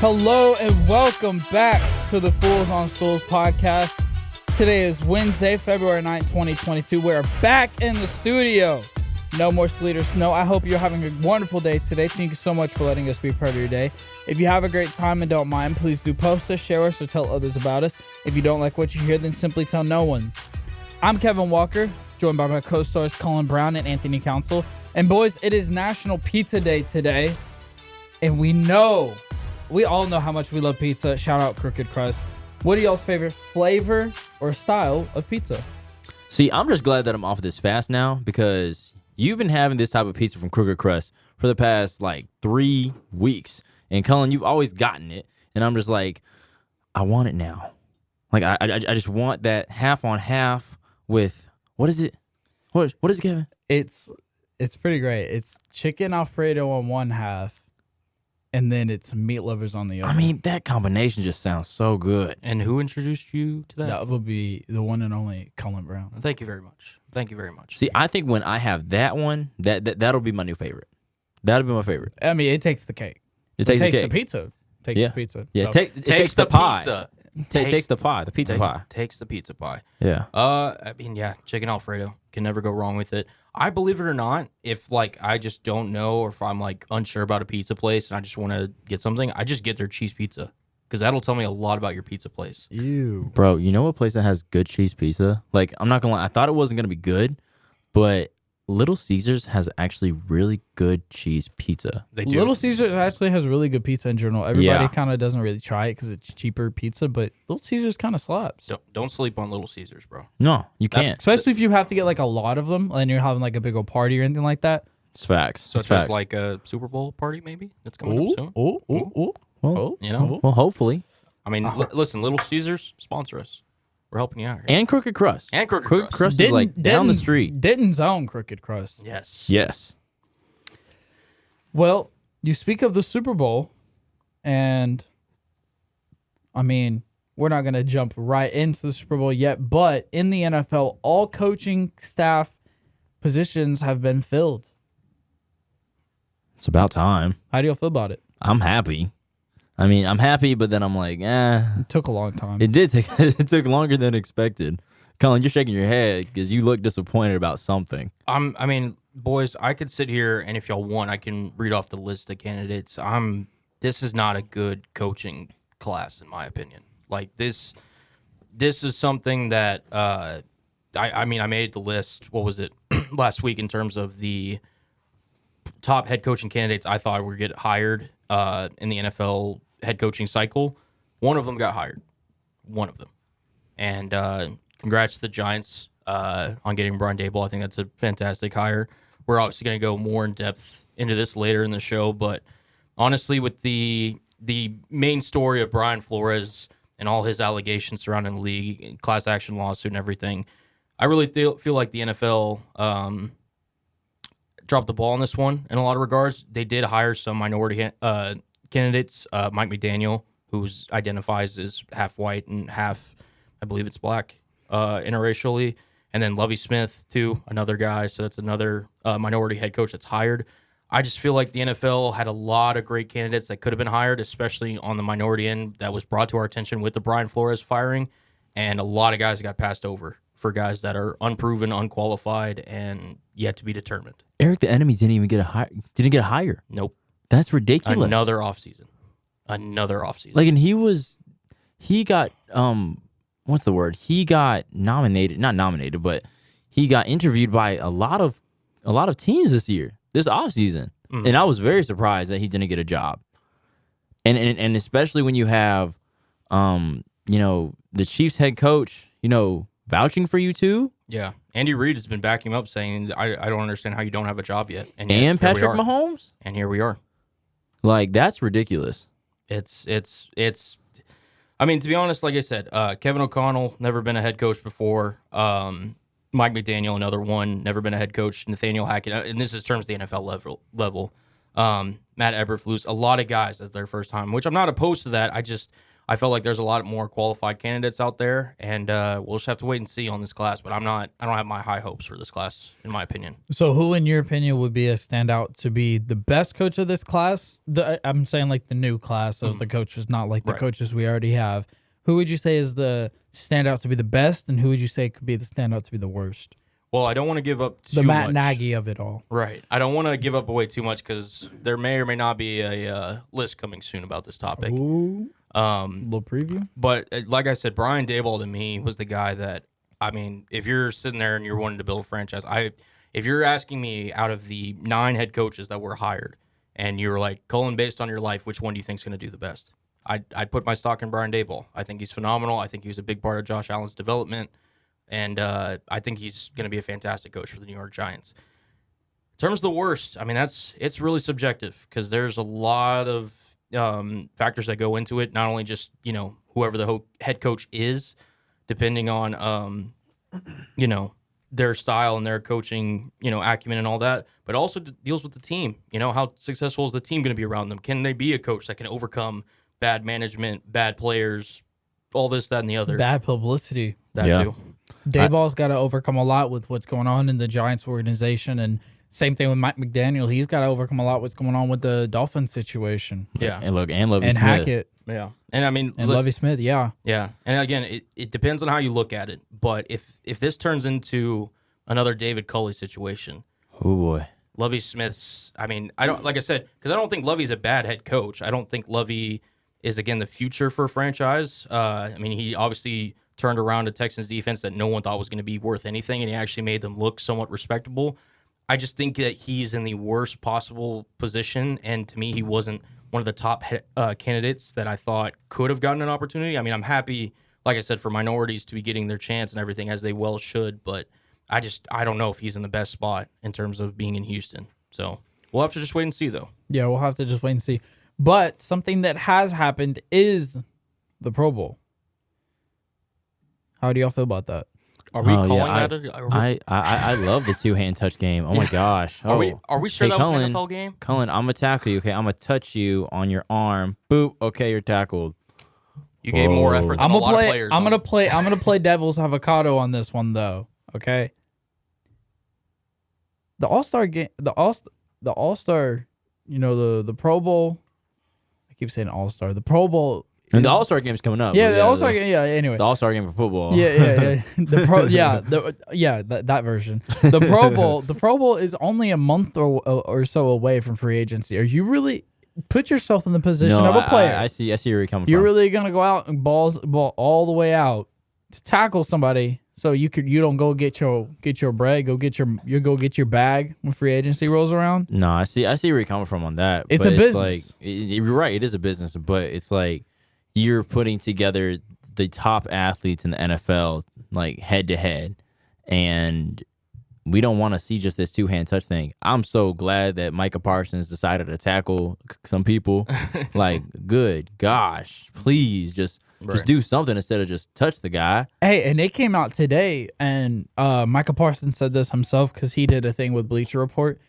Hello and welcome back to the Fools on Stools podcast. Today is Wednesday, February 9th, 2022. We're back in the studio. No more sleet or snow. I hope you're having a wonderful day today. Thank you so much for letting us be part of your day. If you have a great time and don't mind, please do post us, share us, or tell others about us. If you don't like what you hear, then simply tell no one. I'm Kevin Walker, joined by my co-stars Cullen Brown and Anthony Council. And boys, it is National Pizza Day today. And we all know how much we love pizza. Shout out Crooked Crust. What are y'all's favorite flavor or style of pizza? See, I'm just glad that I'm off this fast now because you've been having this type of pizza from Crooked Crust for the past, 3 weeks. And Cullen, you've always gotten it. And I'm just like, I want it now. I just want that half on half with, what is it? What is it, Kevin? It's pretty great. It's chicken Alfredo on one half. And then it's meat lovers on the other. I mean, that combination just sounds so good. And who introduced you to that? That would be the one and only Cullen Brown. Thank you very much. Thank you very much. See, I think when I have that one, that'll be my new favorite. That'll be my favorite. I mean, it takes the cake. It takes the the cake. pizza. Takes the pizza. Yeah, So, it takes the pie. Pizza. Takes the pie. The pizza pie. Takes the pizza pie. Yeah. I mean, yeah, chicken Alfredo. Can never go wrong with it. I believe it or not, if I just don't know or if I'm unsure about a pizza place and I just want to get something, I just get their cheese pizza because that'll tell me a lot about your pizza place. Ew. Bro, you know what place that has good cheese pizza? I'm not gonna lie, I thought it wasn't gonna be good, but Little Caesars has actually really good cheese pizza. They do. Little Caesars actually has really good pizza in general. Everybody kind of doesn't really try it because it's cheaper pizza, but Little Caesars kind of slaps. Don't sleep on Little Caesars, bro. No, you can't. Especially if you have to get a lot of them and you're having a big old party or anything like that. It's facts. So it's facts. like a Super Bowl party maybe that's coming up soon. Well, You know? well, hopefully. I mean, listen, Little Caesars, sponsor us. We're helping you out here. And Crooked Crust. And Crooked Crust. is down the street. Denton's own Crooked Crust. Yes. Yes. Well, you speak of the Super Bowl, and I mean, we're not going to jump right into the Super Bowl yet, but in the NFL, all coaching staff positions have been filled. It's about time. How do you feel about it? I'm happy. I mean, I'm happy, but then I'm like, It took a long time. It did take. It took longer than expected. Cullen, you're shaking your head because you look disappointed about something. I mean, boys, I could sit here and if y'all want, I can read off the list of candidates. This is not a good coaching class, in my opinion. This is something that I made the list. What was it last week in terms of the top head coaching candidates I thought would get hired in the NFL head coaching cycle. One of them got hired. One of them. And congrats to the Giants on getting Brian Dable. I think that's a fantastic hire. We're obviously going to go more in depth into this later in the show, but honestly, with the main story of Brian Flores and all his allegations surrounding the league, class action lawsuit and everything, I really feel like the NFL dropped the ball on this one in a lot of regards. They did hire some minority candidates. Mike McDaniel, who identifies as half white and half, I believe it's black, interracially. And then Lovie Smith, too, another guy. So that's another minority head coach that's hired. I just feel like the NFL had a lot of great candidates that could have been hired, especially on the minority end that was brought to our attention with the Brian Flores firing. And a lot of guys got passed over for guys that are unproven, unqualified, and yet to be determined. Eric the Enemy didn't even get a hire. Nope. That's ridiculous. Another offseason. And he got what's the word? He got nominated, not nominated, but he got interviewed by a lot of teams this offseason. Mm-hmm. And I was very surprised that he didn't get a job. And especially when you have the Chiefs head coach, vouching for you too. Yeah. Andy Reid has been backing him up saying, I don't understand how you don't have a job yet. And Patrick Mahomes? And here we are. That's ridiculous. It's I mean, to be honest, like I said, Kevin O'Connell, never been a head coach before. Mike McDaniel, another one, never been a head coach. Nathaniel Hackett, and this is terms of the NFL level. Matt Eberflus, a lot of guys as their first time, which I'm not opposed to that. I felt like there's a lot more qualified candidates out there, and we'll just have to wait and see on this class. But I don't have my high hopes for this class, in my opinion. So who, in your opinion, would be a standout to be the best coach of this class? I'm saying like the new class of the coaches, not like the coaches we already have. Who would you say is the standout to be the best, and who would you say could be the standout to be the worst? Well, I don't want to give up too the Matt much. Nagy of it all. Right. I don't want to give up away too much because there may or may not be a list coming soon about this topic. Ooh. Little preview. But like I said, Brian Daboll to me was the guy that, I mean, if you're sitting there and you're wanting to build a franchise, if you're asking me out of the 9 head coaches that were hired and you were like, Cullen, based on your life, which one do you think is going to do the best? I'd put my stock in Brian Daboll. I think he's phenomenal. I think he was a big part of Josh Allen's development. And I think he's going to be a fantastic coach for the New York Giants. In terms of the worst, I mean, it's really subjective because there's a lot of factors that go into it. Not only just, whoever the head coach is, depending on, their style and their coaching, acumen and all that, but also deals with the team. How successful is the team going to be around them? Can they be a coach that can overcome bad management, bad players, all this, that, and the other? Bad publicity. That too. Dayball's got to overcome a lot with what's going on in the Giants organization, and same thing with Mike McDaniel. He's got to overcome a lot what's going on with the Dolphins situation. Yeah, and Lovie Smith. Hackett. Yeah, and I mean, Lovie Smith. Yeah, and again, it depends on how you look at it. But if this turns into another David Culley situation, oh boy, Lovie Smith's. I mean, I don't because I don't think Lovie's a bad head coach. I don't think Lovie is again the future for a franchise. I mean, he obviously turned around a Texans defense that no one thought was going to be worth anything, and he actually made them look somewhat respectable. I just think that he's in the worst possible position, and to me, he wasn't one of the top candidates that I thought could have gotten an opportunity. I mean, I'm happy, like I said, for minorities to be getting their chance and everything, as they well should, but I don't know if he's in the best spot in terms of being in Houston. So we'll have to just wait and see, though. Yeah, we'll have to just wait and see. But something that has happened is the Pro Bowl. How do y'all feel about that? Are we calling that? I love the 2-hand touch game. Oh my gosh! Are we sure that was an NFL game? Cullen, I'm gonna tackle you. Okay, I'm gonna touch you on your arm. Boop. Okay, you're tackled. You gave more effort than a lot of players. I'm gonna play devil's avocado on this one though. Okay. The All-Star game, the All-Star, the Pro Bowl. I keep saying All-Star. The Pro Bowl. And the All-Star game's coming up. Yeah, the All-Star game. Yeah, anyway. The All-Star game for football. Yeah. That version. The Pro Bowl is only a month or so away from free agency. Are you really put yourself in the position of a player? I see where you're coming from. You're really gonna go out and ball all the way out to tackle somebody so you don't go get your bread, go get your bag when free agency rolls around? No, I see where you're coming from on that. It's a business. You're right, it is a business, but it's like you're putting together the top athletes in the NFL, like head to head, and we don't want to see just this 2-hand touch thing. I'm so glad that Micah Parsons decided to tackle some people. Like, good gosh, please just do something instead of just touch the guy. Hey, and it came out today, and Micah Parsons said this himself because he did a thing with Bleacher Report.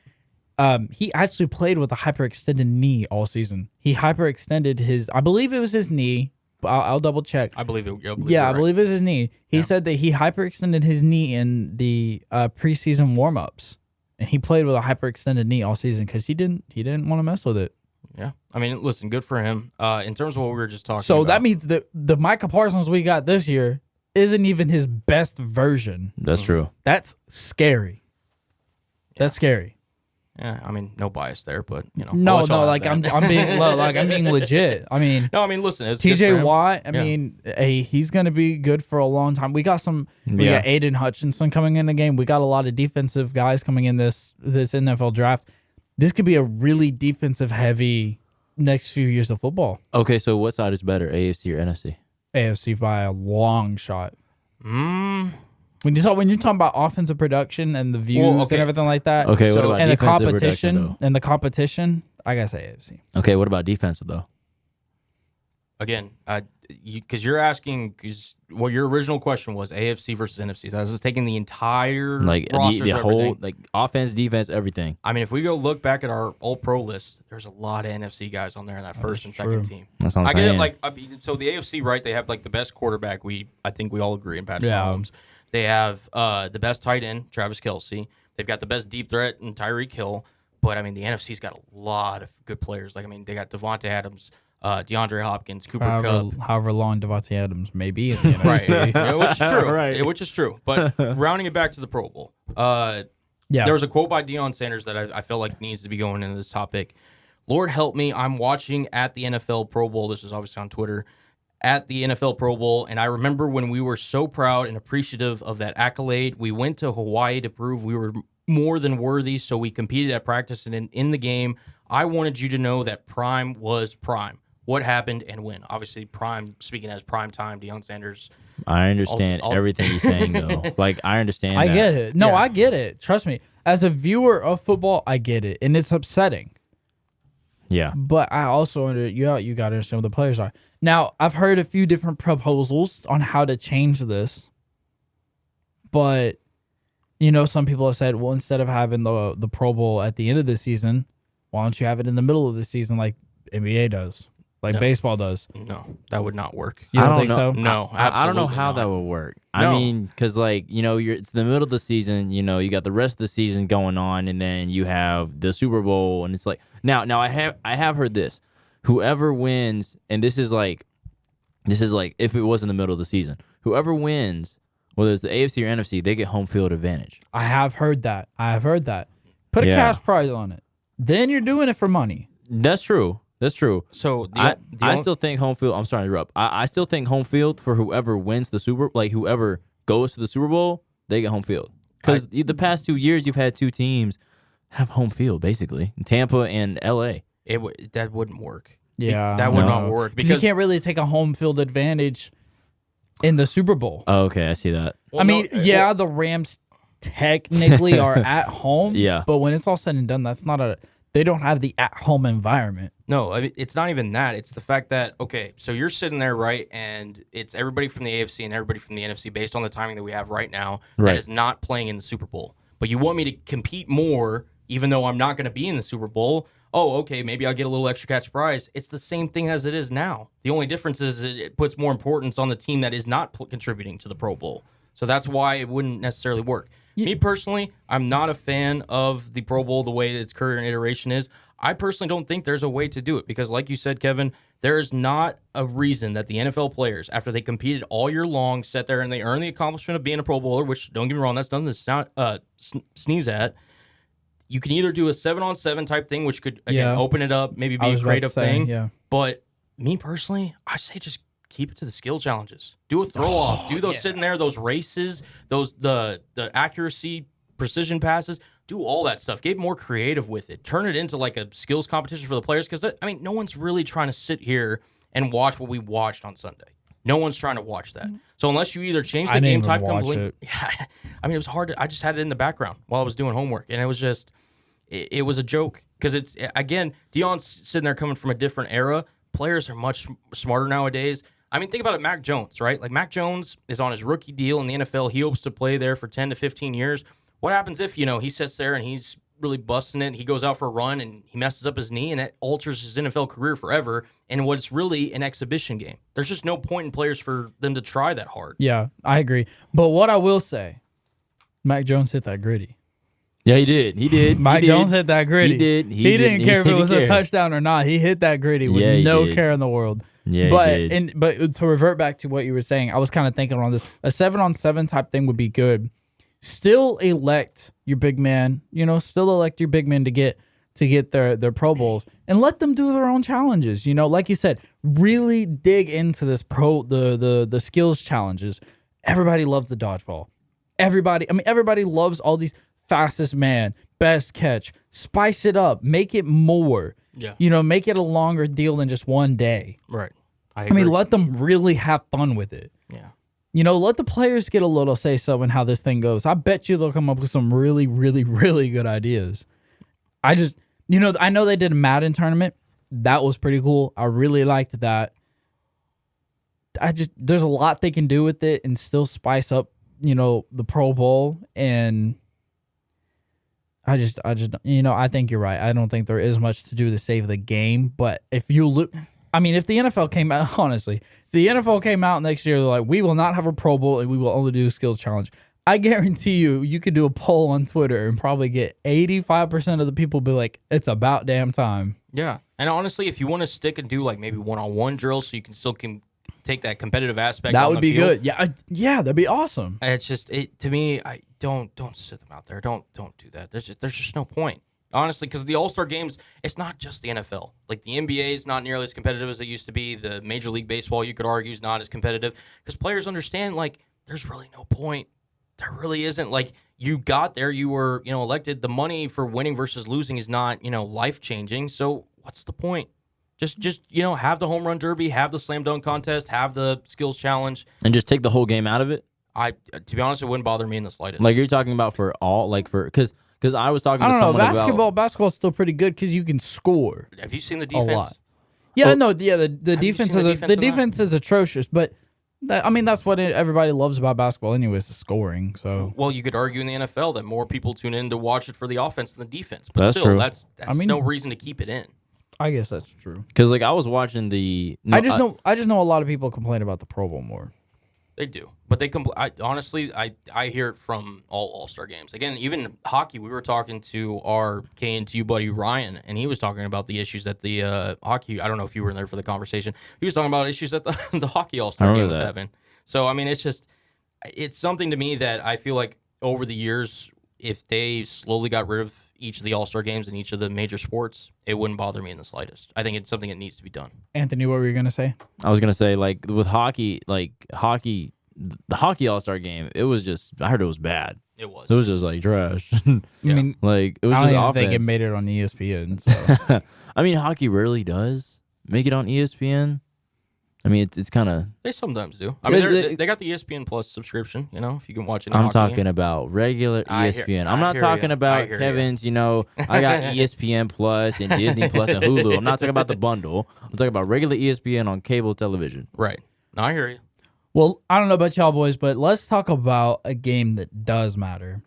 He actually played with a hyperextended knee all season. He hyperextended I believe it was his knee. I'll double check. I believe it. I believe it was his knee. He said that he hyperextended his knee in the preseason warmups, and he played with a hyperextended knee all season because he didn't want to mess with it. Yeah, I mean, listen, good for him. In terms of what we were just talking about. So that means that the Micah Parsons we got this year isn't even his best version. That's true. That's scary. That's scary. Yeah, I mean, no bias there, but No, like I'm being I'm being legit. I mean, no, I mean, listen, it's TJ Watt. I mean, hey, he's gonna be good for a long time. We got Aiden Hutchinson coming in the game. We got a lot of defensive guys coming in this NFL draft. This could be a really defensive heavy next few years of football. Okay, so what side is better, AFC or NFC? AFC by a long shot. When you're talking about offensive production and the views and everything like that, okay, what about and the competition, I gotta say AFC. Okay, what about defensive though? Again, because you're asking, because what your original question was AFC versus NFC. So I was just taking the entire Like rosters the of whole everything. like offense, defense, everything. I mean, if we go look back at our All Pro list, there's a lot of NFC guys on there in that first and second team. That's what I'm I get saying. it. Like, I mean, so the AFC, right? They have like the best quarterback. I think we all agree in Patrick Yeah. Mahomes. They have the best tight end, Travis Kelce. They've got the best deep threat in Tyreek Hill. But I mean, the NFC's got a lot of good players. Like, I mean, they got Devontae Adams, DeAndre Hopkins, Cooper Kupp. However long Devontae Adams may be in the NFC. Right, yeah, which is true. Right. Which is true. But rounding it back to the Pro Bowl, Yeah. there was a quote by Deion Sanders that I feel like needs to be going into this topic. Lord help me, I'm watching at the NFL Pro Bowl. This was obviously on Twitter. At the NFL Pro Bowl, and I remember when we were so proud and appreciative of that accolade. We went to Hawaii to prove we were more than worthy, so we competed at practice and in the game. I wanted you to know that prime was prime. What happened and when? Obviously, prime, speaking as prime time, Deion Sanders. I understand everything he's saying, though. Like, I understand I that. get it. No, Yeah. I get it. Trust me. As a viewer of football, I get it, and it's upsetting. Yeah. But I also you got to understand what the players are. Now, I've heard a few different proposals on how to change this, but some people have said, well, instead of having the Pro Bowl at the end of the season, why don't you have it in the middle of the season like NBA does, like baseball does? No, that would not work. You don't I don't think know. so? No, I don't know absolutely how not. that would work. No. I mean, because it's the middle of the season. You got the rest of the season going on, and then you have the Super Bowl, and it's like now I have heard this. Whoever wins, and this is like if it was in the middle of the season, whoever wins, whether it's the AFC or NFC, they get home field advantage. I have heard that. Put a Yeah. cash prize on it. Then you're doing it for money. That's true. So I still think home field. I'm sorry to interrupt. I still think home field for whoever wins the whoever goes to the Super Bowl, they get home field. Because the past 2 years, you've had two teams have home field basically, Tampa and LA. that wouldn't work. Yeah, That would no. not work Because you because can't really take a home field advantage in the Super Bowl. Oh, okay, I see that. Well, I mean, no, the Rams technically are at home. Yeah. But when it's all said and done, they don't have the at-home environment. No, I mean, it's not even that. It's the fact that, okay, so you're sitting there, right, and it's everybody from the AFC and everybody from the NFC based on the timing that we have right now Right. that is not playing in the Super Bowl. But you want me to compete more even though I'm not going to be in the Super Bowl. Oh, okay, maybe I'll get a little extra cash prize. It's the same thing as it is now. The only difference is it puts more importance on the team that is not contributing to the Pro Bowl. So that's why it wouldn't necessarily work. Me personally, I'm not a fan of the Pro Bowl the way its current iteration is. I personally don't think there's a way to do it because, like you said, Kevin, there is not a reason that the NFL players, after they competed all year long, sat there and they earned the accomplishment of being a Pro Bowler, which, don't get me wrong, that's nothing to sneeze at. You can either do a 7-on-7 type thing, which could, again, open it up, maybe be a creative thing. Yeah. But me personally, I say just keep it to the skill challenges. Do a throw-off. Do those sitting there, those races, the accuracy, precision passes. Do all that stuff. Get more creative with it. Turn it into like a skills competition for the players because, I mean, no one's really trying to sit here and watch what we watched on Sunday. No one's trying to watch that. So unless you either change the game type completely, yeah, I mean, it was hard. I just had it in the background while I was doing homework, and it was just, it was a joke because it's, again, Deion's sitting there coming from a different era. Players are much smarter nowadays. I mean, think about it, Mac Jones, right? Like, Mac Jones is on his rookie deal in the NFL. He hopes to play there for 10 to 15 years. What happens if, he sits there and he's really busting it, he goes out for a run and he messes up his knee and it alters his NFL career forever in what's really an exhibition game? There's just no point in players for them to try that hard. Yeah, I agree. But what I will say, Mac Jones hit that gritty. Yeah, he did. Mike Jones hit that gritty. He did. He didn't care if it was a touchdown or not. He hit that gritty with no care in the world. Yeah, he did. But to revert back to what you were saying, I was kind of thinking on this. A 7-on-7 type thing would be good. Still elect your big man. Still elect your big men to get their Pro Bowls and let them do their own challenges. Like you said, really dig into this the skills challenges. Everybody loves the dodgeball. Everybody loves all these fastest man, best catch. Spice it up. Make it more. Yeah. Make it a longer deal than just one day. Right. I mean, let them really have fun with it. Yeah. Let the players get a little say-so in how this thing goes. I bet you they'll come up with some really, really, really good ideas. I know they did a Madden tournament. That was pretty cool. I really liked that. there's a lot they can do with it and still spice up, the Pro Bowl. And I think you're right. I don't think there is much to do to save the game. But if you look, if the NFL came out, honestly, if the NFL came out next year, they're like, we will not have a Pro Bowl and we will only do a skills challenge. I guarantee you could do a poll on Twitter and probably get 85% of the people be like, it's about damn time. Yeah. And honestly, if you want to stick and do like maybe one-on-one drills so you can still take that competitive aspect that on would the be field, good. Yeah, that'd be awesome. It's just to me, I don't sit them out there. Don't do that. There's just no point. Honestly, because the All-Star games, it's not just the NFL. Like the NBA is not nearly as competitive as it used to be. The Major League Baseball, you could argue, is not as competitive because players understand like there's really no point. There really isn't. Like, you got there, you were, elected. The money for winning versus losing is not, life-changing. So what's the point? Just have the home run derby, have the slam dunk contest, have the skills challenge. And just take the whole game out of it? To be honest, it wouldn't bother me in the slightest. Like, you're talking about for all, like, because I was talking to someone about... Basketball's still pretty good because you can score. Have you seen the defense? A lot. Yeah, the defense is atrocious, but... that's what everybody loves about basketball anyway, is the scoring. So, well, you could argue in the NFL that more people tune in to watch it for the offense than the defense. But that's still, true. that's no reason to keep it in. I guess that's true. Because I was watching the... I just know a lot of people complain about the Pro Bowl more. They do, but they honestly, I hear it from all-Star games. Again, even hockey, we were talking to our KNTU buddy Ryan, and he was talking about the issues at the hockey. I don't know if you were there for the conversation. He was talking about issues that the hockey All-Star game was having. So, it's something to me that I feel like over the years, if they slowly got rid of each of the All-Star games in each of the major sports, it wouldn't bother me in the slightest. I think it's something that needs to be done. Anthony, what were you going to say? I was going to say, like, with hockey, the hockey All-Star game, it was just, I heard it was bad. It was. It was just, like, trash. Yeah. Like, it was I just don't offense. think it made it on ESPN. So. Hockey rarely does make it on ESPN. It's kind of... They sometimes do. They got the ESPN Plus subscription, if you can watch it. I'm talking about regular ESPN. I'm not talking about Kevin's, I got ESPN Plus and Disney Plus and Hulu. I'm not talking about the bundle. I'm talking about regular ESPN on cable television. Right. No, I hear you. Well, I don't know about y'all boys, but let's talk about a game that does matter,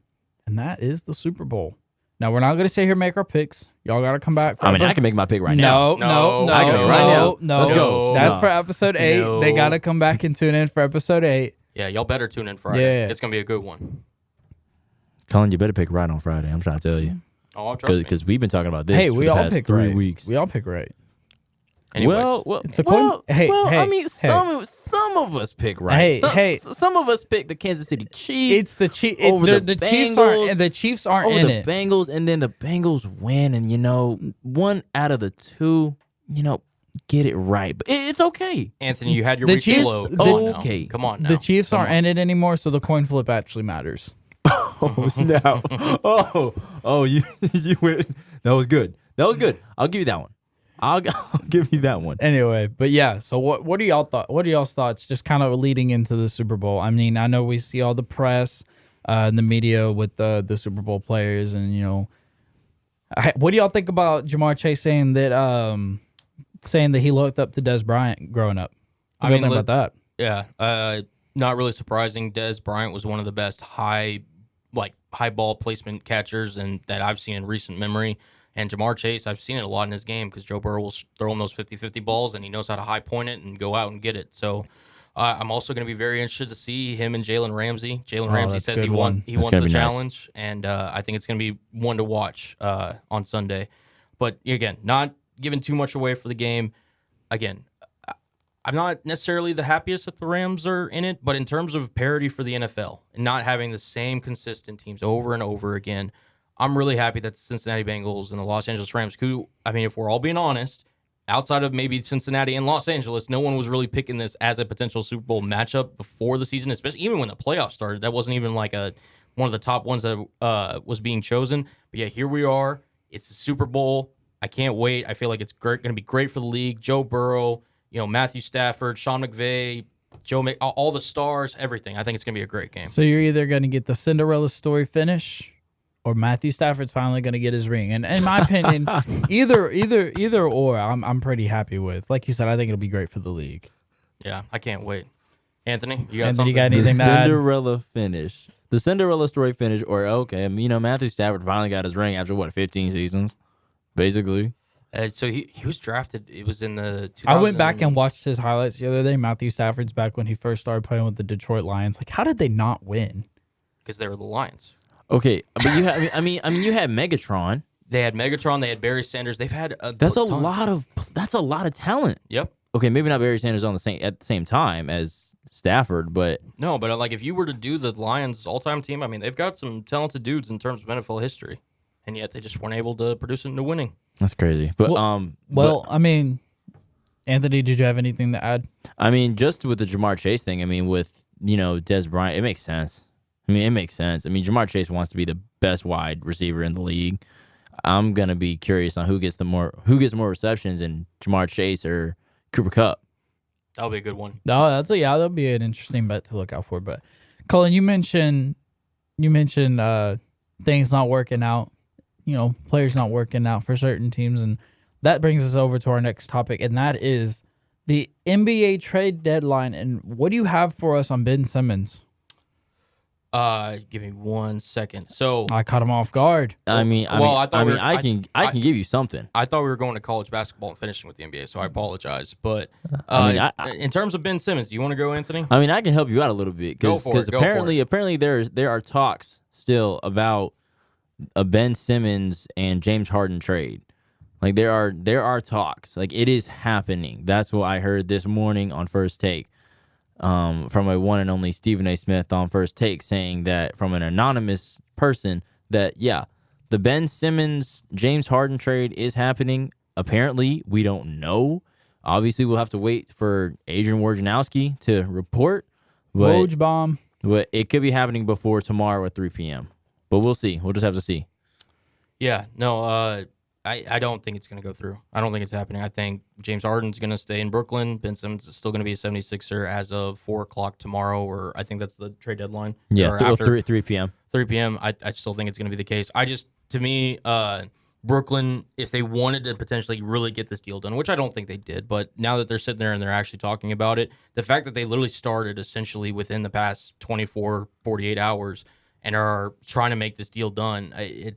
and that is the Super Bowl. Now, we're not going to sit here and make our picks. Y'all got to come back. I can make my pick right now. No. I can make it right now. No. Let's go. That's for episode 8. No. They got to come back and tune in for episode 8. Yeah, y'all better tune in Friday. Yeah. It's going to be a good one. Cullen, you better pick right on Friday. I'm trying to tell you. Oh, trust me. Because we've been talking about this for the past 3 weeks. We all pick right. Anyways, it's a coin. Some of us pick right. Some of us pick the Kansas City Chiefs. It's the Chiefs over the Bengals. The Chiefs aren't in it. Over the Bengals, and then the Bengals win, and one out of the two, get it right. But it's okay. Anthony, you had your week low. Come on now. The Chiefs aren't in it anymore, so the coin flip actually matters. Oh snap! you went. That was good. I'll give you that one. I'll give you that one. Anyway, but yeah. So what are y'all What are y'all's thoughts? Just kind of leading into the Super Bowl. I know we see all the press, and the media with the Super Bowl players, and what do y'all think about Jamar Chase saying that he looked up to Dez Bryant growing up? What do you think about that? Yeah, not really surprising. Dez Bryant was one of the best high ball placement catchers and that I've seen in recent memory. And Jamar Chase, I've seen it a lot in his game because Joe Burrow will throw him those 50-50 balls, and he knows how to high point it and go out and get it. So I'm also going to be very interested to see him and Jalen Ramsey. Jalen Ramsey says he won the challenge, and I think it's going to be one to watch on Sunday. But again, not giving too much away for the game. Again, I'm not necessarily the happiest that the Rams are in it, but in terms of parity for the NFL and not having the same consistent teams over and over again, I'm really happy that the Cincinnati Bengals and the Los Angeles Rams, who, if we're all being honest, outside of maybe Cincinnati and Los Angeles, no one was really picking this as a potential Super Bowl matchup before the season, especially even when the playoffs started. That wasn't even like one of the top ones that was being chosen. But yeah, here we are. It's the Super Bowl. I can't wait. I feel like it's going to be great for the league. Joe Burrow, Matthew Stafford, Sean McVay, all the stars, everything. I think it's going to be a great game. So you're either going to get the Cinderella story finish, or Matthew Stafford's finally going to get his ring. And in my opinion, either or, I'm pretty happy with. Like you said, I think it'll be great for the league. Yeah, I can't wait. Anthony, you got Anthony, something? you got The anything to add? Cinderella finish. The Cinderella story finish, or okay, Matthew Stafford finally got his ring after 15 seasons, basically. So he was drafted. It was in the 2000. I went back and watched his highlights the other day. Matthew Stafford's back when he first started playing with the Detroit Lions. Like, how did they not win? because they were the Lions. Okay, but you had, you had Megatron. They had Megatron. They had Barry Sanders. They've had That's ton. a lot of talent. Yep. Okay, maybe not Barry Sanders at the same time as Stafford, but No, but like if you were to do the Lions all-time team, I mean, they've got some talented dudes in terms of NFL history, and yet they just weren't able to produce it into winning. that's crazy. But Anthony, did you have anything to add? Just with the Jamar Chase thing, with Des Bryant, it makes sense. It makes sense. Jamar Chase wants to be the best wide receiver in the league. I'm gonna be curious on who gets more receptions, in Jamar Chase or Cooper Kupp. That'll be a good one. Oh, that'll be an interesting bet to look out for. But Cullen, you mentioned things not working out, players not working out for certain teams, and that brings us over to our next topic, and that is the NBA trade deadline. And what do you have for us on Ben Simmons? Give me 1 second. So I caught him off guard. I can give you something. I thought we were going to college basketball and finishing with the NBA, so I apologize. But in terms of Ben Simmons, do you want to go, Anthony? I can help you out a little bit because apparently there are talks still about a Ben Simmons and James Harden trade. Like there are talks. Like it is happening. That's what I heard this morning on First Take. From a one and only Stephen A. Smith on First Take, saying that from an anonymous person that the Ben Simmons James Harden trade is happening. Apparently, we don't know. Obviously, we'll have to wait for Adrian Wojnarowski to report. Woj bomb. But it could be happening before tomorrow at 3 p.m. But we'll see. We'll just have to see. Yeah, no, I don't think it's going to go through. I don't think it's happening. I think James Harden's going to stay in Brooklyn. Ben Simmons is still going to be a 76er as of 4 o'clock tomorrow, or I think that's the trade deadline. Yeah, after 3 p.m. 3 p.m. I still think it's going to be the case. To me, Brooklyn, if they wanted to potentially really get this deal done, which I don't think they did, but now that they're sitting there and they're actually talking about it, the fact that they literally started essentially within the past 24, 48 hours and are trying to make this deal done,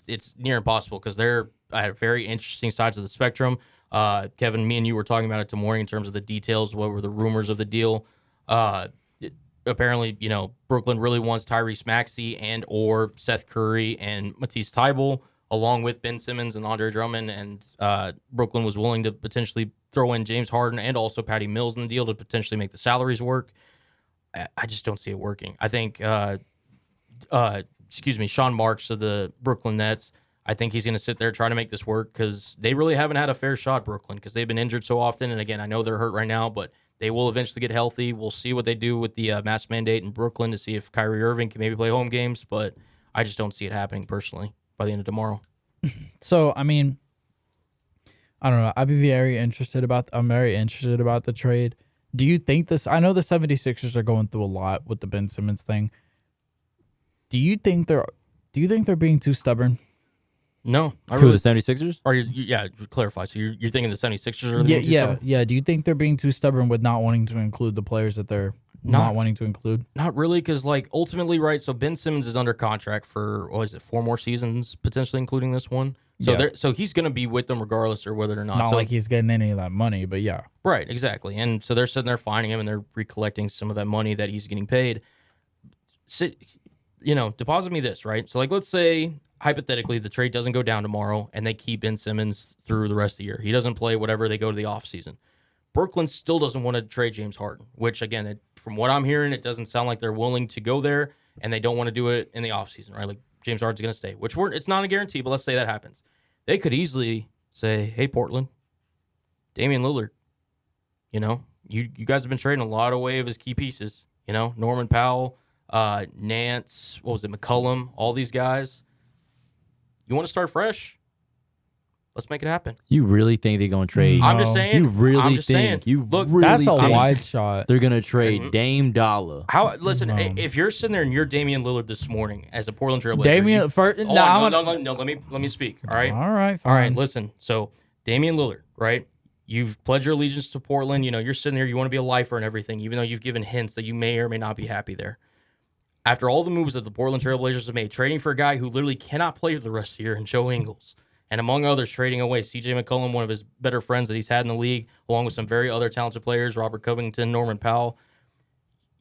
it's near impossible because they're at very interesting sides of the spectrum. Kevin, me and you were talking about it tomorrow in terms of the details. What were the rumors of the deal? Apparently, Brooklyn really wants Tyrese Maxey and or Seth Curry and Matisse Thybulle, along with Ben Simmons and Andre Drummond. And Brooklyn was willing to potentially throw in James Harden and also Patty Mills in the deal to potentially make the salaries work. I just don't see it working. I think, Sean Marks of the Brooklyn Nets, I think he's going to sit there and try to make this work because they really haven't had a fair shot, Brooklyn, because they've been injured so often. And again, I know they're hurt right now, but they will eventually get healthy. We'll see what they do with the mask mandate in Brooklyn to see if Kyrie Irving can maybe play home games, but I just don't see it happening personally by the end of tomorrow. So, I don't know. I'm very interested about the trade. Do you think this? I know the 76ers are going through a lot with the Ben Simmons thing. Do you think they're being too stubborn? No. Who, the 76ers? Or clarify. So you're thinking the 76ers are being too stubborn? Yeah. Do you think they're being too stubborn with not wanting to include the players that they're not wanting to include? Not really, because ultimately, right, so Ben Simmons is under contract for, 4 more seasons, potentially including this one. So so he's going to be with them regardless or whether or not. Not like he's getting any of that money, but yeah. Right, exactly. And so they're sitting there finding him and they're recollecting some of that money that he's getting paid. Deposit me this, right? So let's say hypothetically the trade doesn't go down tomorrow and they keep Ben Simmons through the rest of the year. He doesn't play whatever, they go to the offseason. Brooklyn still doesn't want to trade James Harden, which again, from what I'm hearing, it doesn't sound like they're willing to go there and they don't want to do it in the offseason, right? Like James Harden's going to stay, which it's not a guarantee, but let's say that happens. They could easily say, hey, Portland, Damian Lillard, you guys have been trading a lot away of his key pieces, Norman Powell, Nance, McCollum, all these guys. You want to start fresh? Let's make it happen. You really think they're going to trade? I'm just saying. You really think? That's a wide shot. They're going to trade Dame Dollar. Listen, if you're sitting there and you're Damian Lillard this morning as a Portland Trailblazer. Damian, let me speak. All right. All right. Fine. All right. Listen. So Damian Lillard, right? You've pledged your allegiance to Portland. You know, you're sitting there, you want to be a lifer and everything, even though you've given hints that you may or may not be happy there. After all the moves that the Portland Trailblazers have made, trading for a guy who literally cannot play for the rest of the year, and Joe Ingles, and among others, trading away C.J. McCollum, one of his better friends that he's had in the league, along with some very other talented players, Robert Covington, Norman Powell.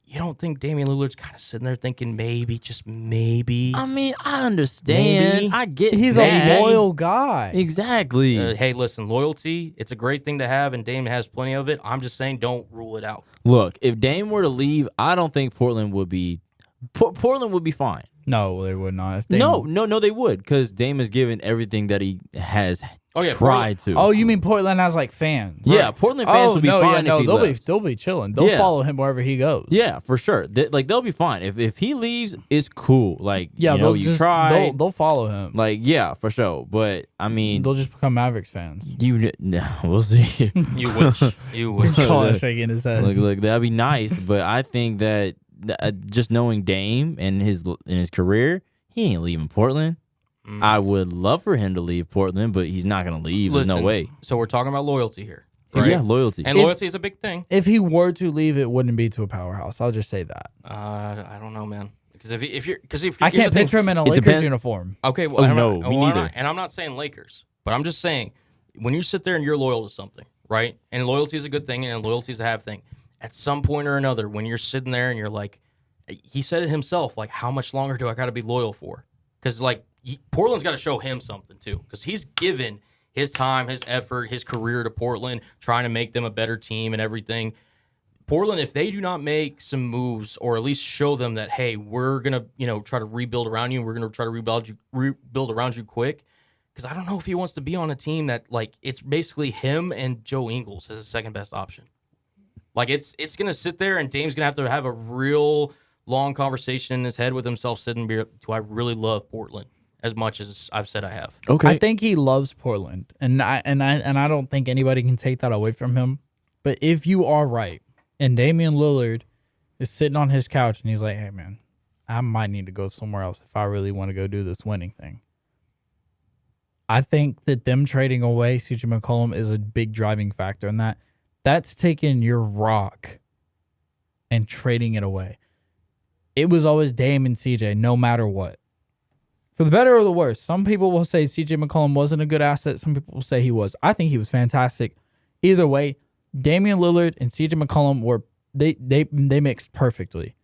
You don't think Damian Lillard's kind of sitting there thinking maybe, just maybe? I mean, I understand. Maybe. I get He's that. a loyal guy. Exactly. Hey, listen, loyalty, it's a great thing to have, and Dame has plenty of it. I'm just saying don't rule it out. Look, if Dame were to leave, I don't think Portland would be fine. No, they would not. If they, No, they would, because Dame has given everything that he has tried to. Oh, you mean Portland has like fans? Yeah, Portland fans would be fine if he left. They'll be chilling. They'll follow him wherever he goes. Yeah, for sure. They'll be fine. If he leaves, it's cool. Like, yeah, you know, you try. They'll follow him. Like, yeah, for sure. But I mean, they'll just become Mavericks fans. We'll see. You wish. You wish. Colin shaking his head. Look, that'd be nice. But I think that just knowing Dame and his career, he ain't leaving Portland. I would love for him to leave Portland, but he's not going to leave. There's no way. So we're talking about loyalty here. Right? Yeah, loyalty. And loyalty is a big thing. If he were to leave, it wouldn't be to a powerhouse. I'll just say that. I don't know, man. Because if I can't picture him in a Lakers uniform. Okay, well, me neither. And I'm not saying Lakers, but I'm just saying when you sit there and you're loyal to something, right? And loyalty is a good thing, and loyalty is a have thing. At some point or another, when you're sitting there and you're like, he said it himself, like, how much longer do I got to be loyal for? Because like Portland's got to show him something too, because he's given his time, his effort, his career to Portland, trying to make them a better team and everything. Portland, if they do not make some moves or at least show them that, hey, we're gonna, try to rebuild around you, and we're gonna try to rebuild around you quick. Because I don't know if he wants to be on a team that, like, it's basically him and Joe Ingles as a second best option. Like, it's gonna sit there, and Dame's gonna have a real long conversation in his head with himself, sitting here. Do I really love Portland as much as I've said I have? Okay. I think he loves Portland, and I don't think anybody can take that away from him. But if you are right, and Damian Lillard is sitting on his couch and he's like, "Hey man, I might need to go somewhere else if I really want to go do this winning thing." I think that them trading away C.J. McCollum is a big driving factor in that. That's taking your rock and trading it away. It was always Dame and CJ, no matter what. For the better or the worse, some people will say CJ McCollum wasn't a good asset. Some people will say he was. I think he was fantastic. Either way, Damian Lillard and CJ McCollum they mixed perfectly.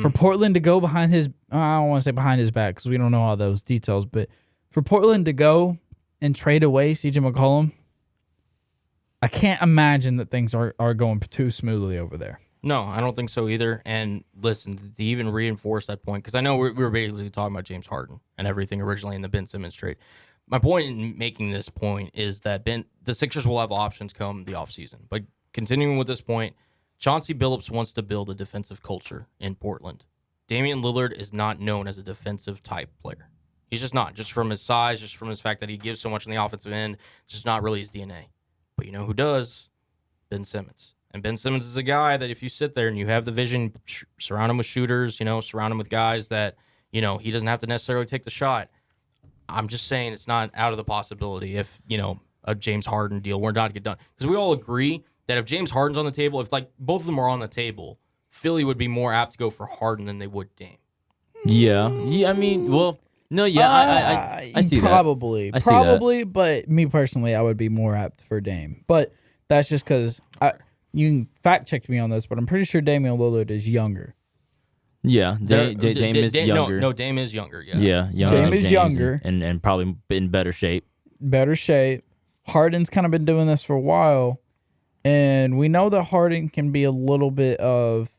For Portland to go behind his, I don't want to say behind his back because we don't know all those details, but for Portland to go and trade away CJ McCollum, I can't imagine that things are going too smoothly over there. No, I don't think so either. And listen, to even reinforce that point, because I know we were basically talking about James Harden and everything originally in the Ben Simmons trade. My point in making this point is that the Sixers will have options come the offseason. But continuing with this point, Chauncey Billups wants to build a defensive culture in Portland. Damian Lillard is not known as a defensive type player. He's just not. Just from his size, just from his fact that he gives so much on the offensive end, just not really his DNA. But you know who does? Ben Simmons. And Ben Simmons is a guy that if you sit there and you have the vision, surround him with shooters, surround him with guys that, he doesn't have to necessarily take the shot. I'm just saying it's not out of the possibility if, a James Harden deal were not to get done. Because we all agree that if James Harden's on the table, if like both of them are on the table, Philly would be more apt to go for Harden than they would Dame. Yeah. I mean, well, no, yeah, I see probably, that. Probably, but me personally, I would be more apt for Dame. But that's just because you can fact check me on this, but I'm pretty sure Damian Lillard is younger. Yeah, Dame is younger. No, Dame is younger. Yeah, younger. Dame is younger and probably in better shape. Harden's kind of been doing this for a while, and we know that Harden can be a little bit of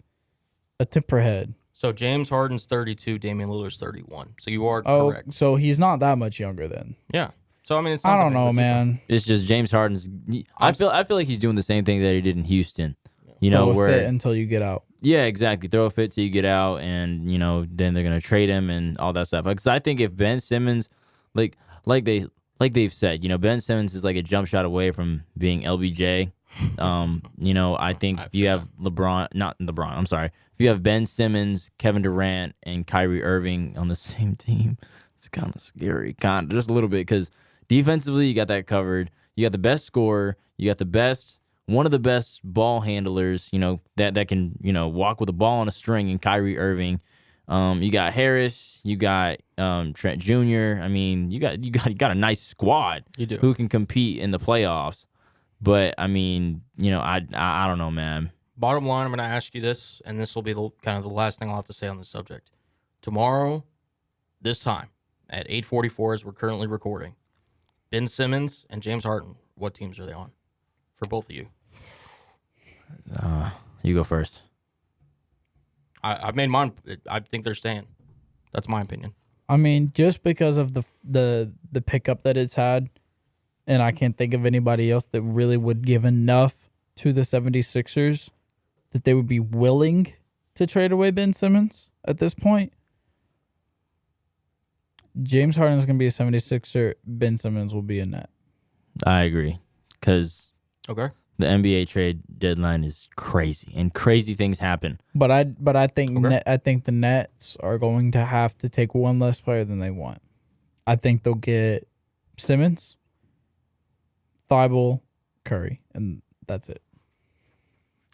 a temperhead. So James Harden's 32, Damian Lillard's 31. So you are correct. So he's not that much younger then. Yeah. So I mean, it's not I don't know, man. It's just James Harden's. I feel like he's doing the same thing that he did in Houston. Throw a fit until you get out. Yeah, exactly. Throw a fit till you get out, and then they're gonna trade him and all that stuff. Because I think if Ben Simmons, like they've said, Ben Simmons is like a jump shot away from being LBJ. I think if you have if you have Ben Simmons, Kevin Durant, and Kyrie Irving on the same team, it's kind of scary, just a little bit, because defensively you got that covered. You got the best scorer. You got one of the best ball handlers, that can, walk with the ball on a string in Kyrie Irving. You got Harris. You got Trent Jr. I mean, you got a nice squad. You do. Who can compete in the playoffs. But I mean, I don't know, man. Bottom line, I'm going to ask you this, and this will be kind of the last thing I'll have to say on this subject. Tomorrow, this time, at 8:44 as we're currently recording, Ben Simmons and James Harden, what teams are they on? For both of you. You go first. I've made mine. I think they're staying. That's my opinion. I mean, just because of the pickup that it's had, and I can't think of anybody else that really would give enough to the 76ers that they would be willing to trade away Ben Simmons at this point. James Harden is going to be a 76er. Ben Simmons will be a net. I agree. Because okay, the NBA trade deadline is crazy, and crazy things happen. But I think I think the Nets are going to have to take one less player than they want. I think they'll get Simmons, Thibault, Curry, and that's it.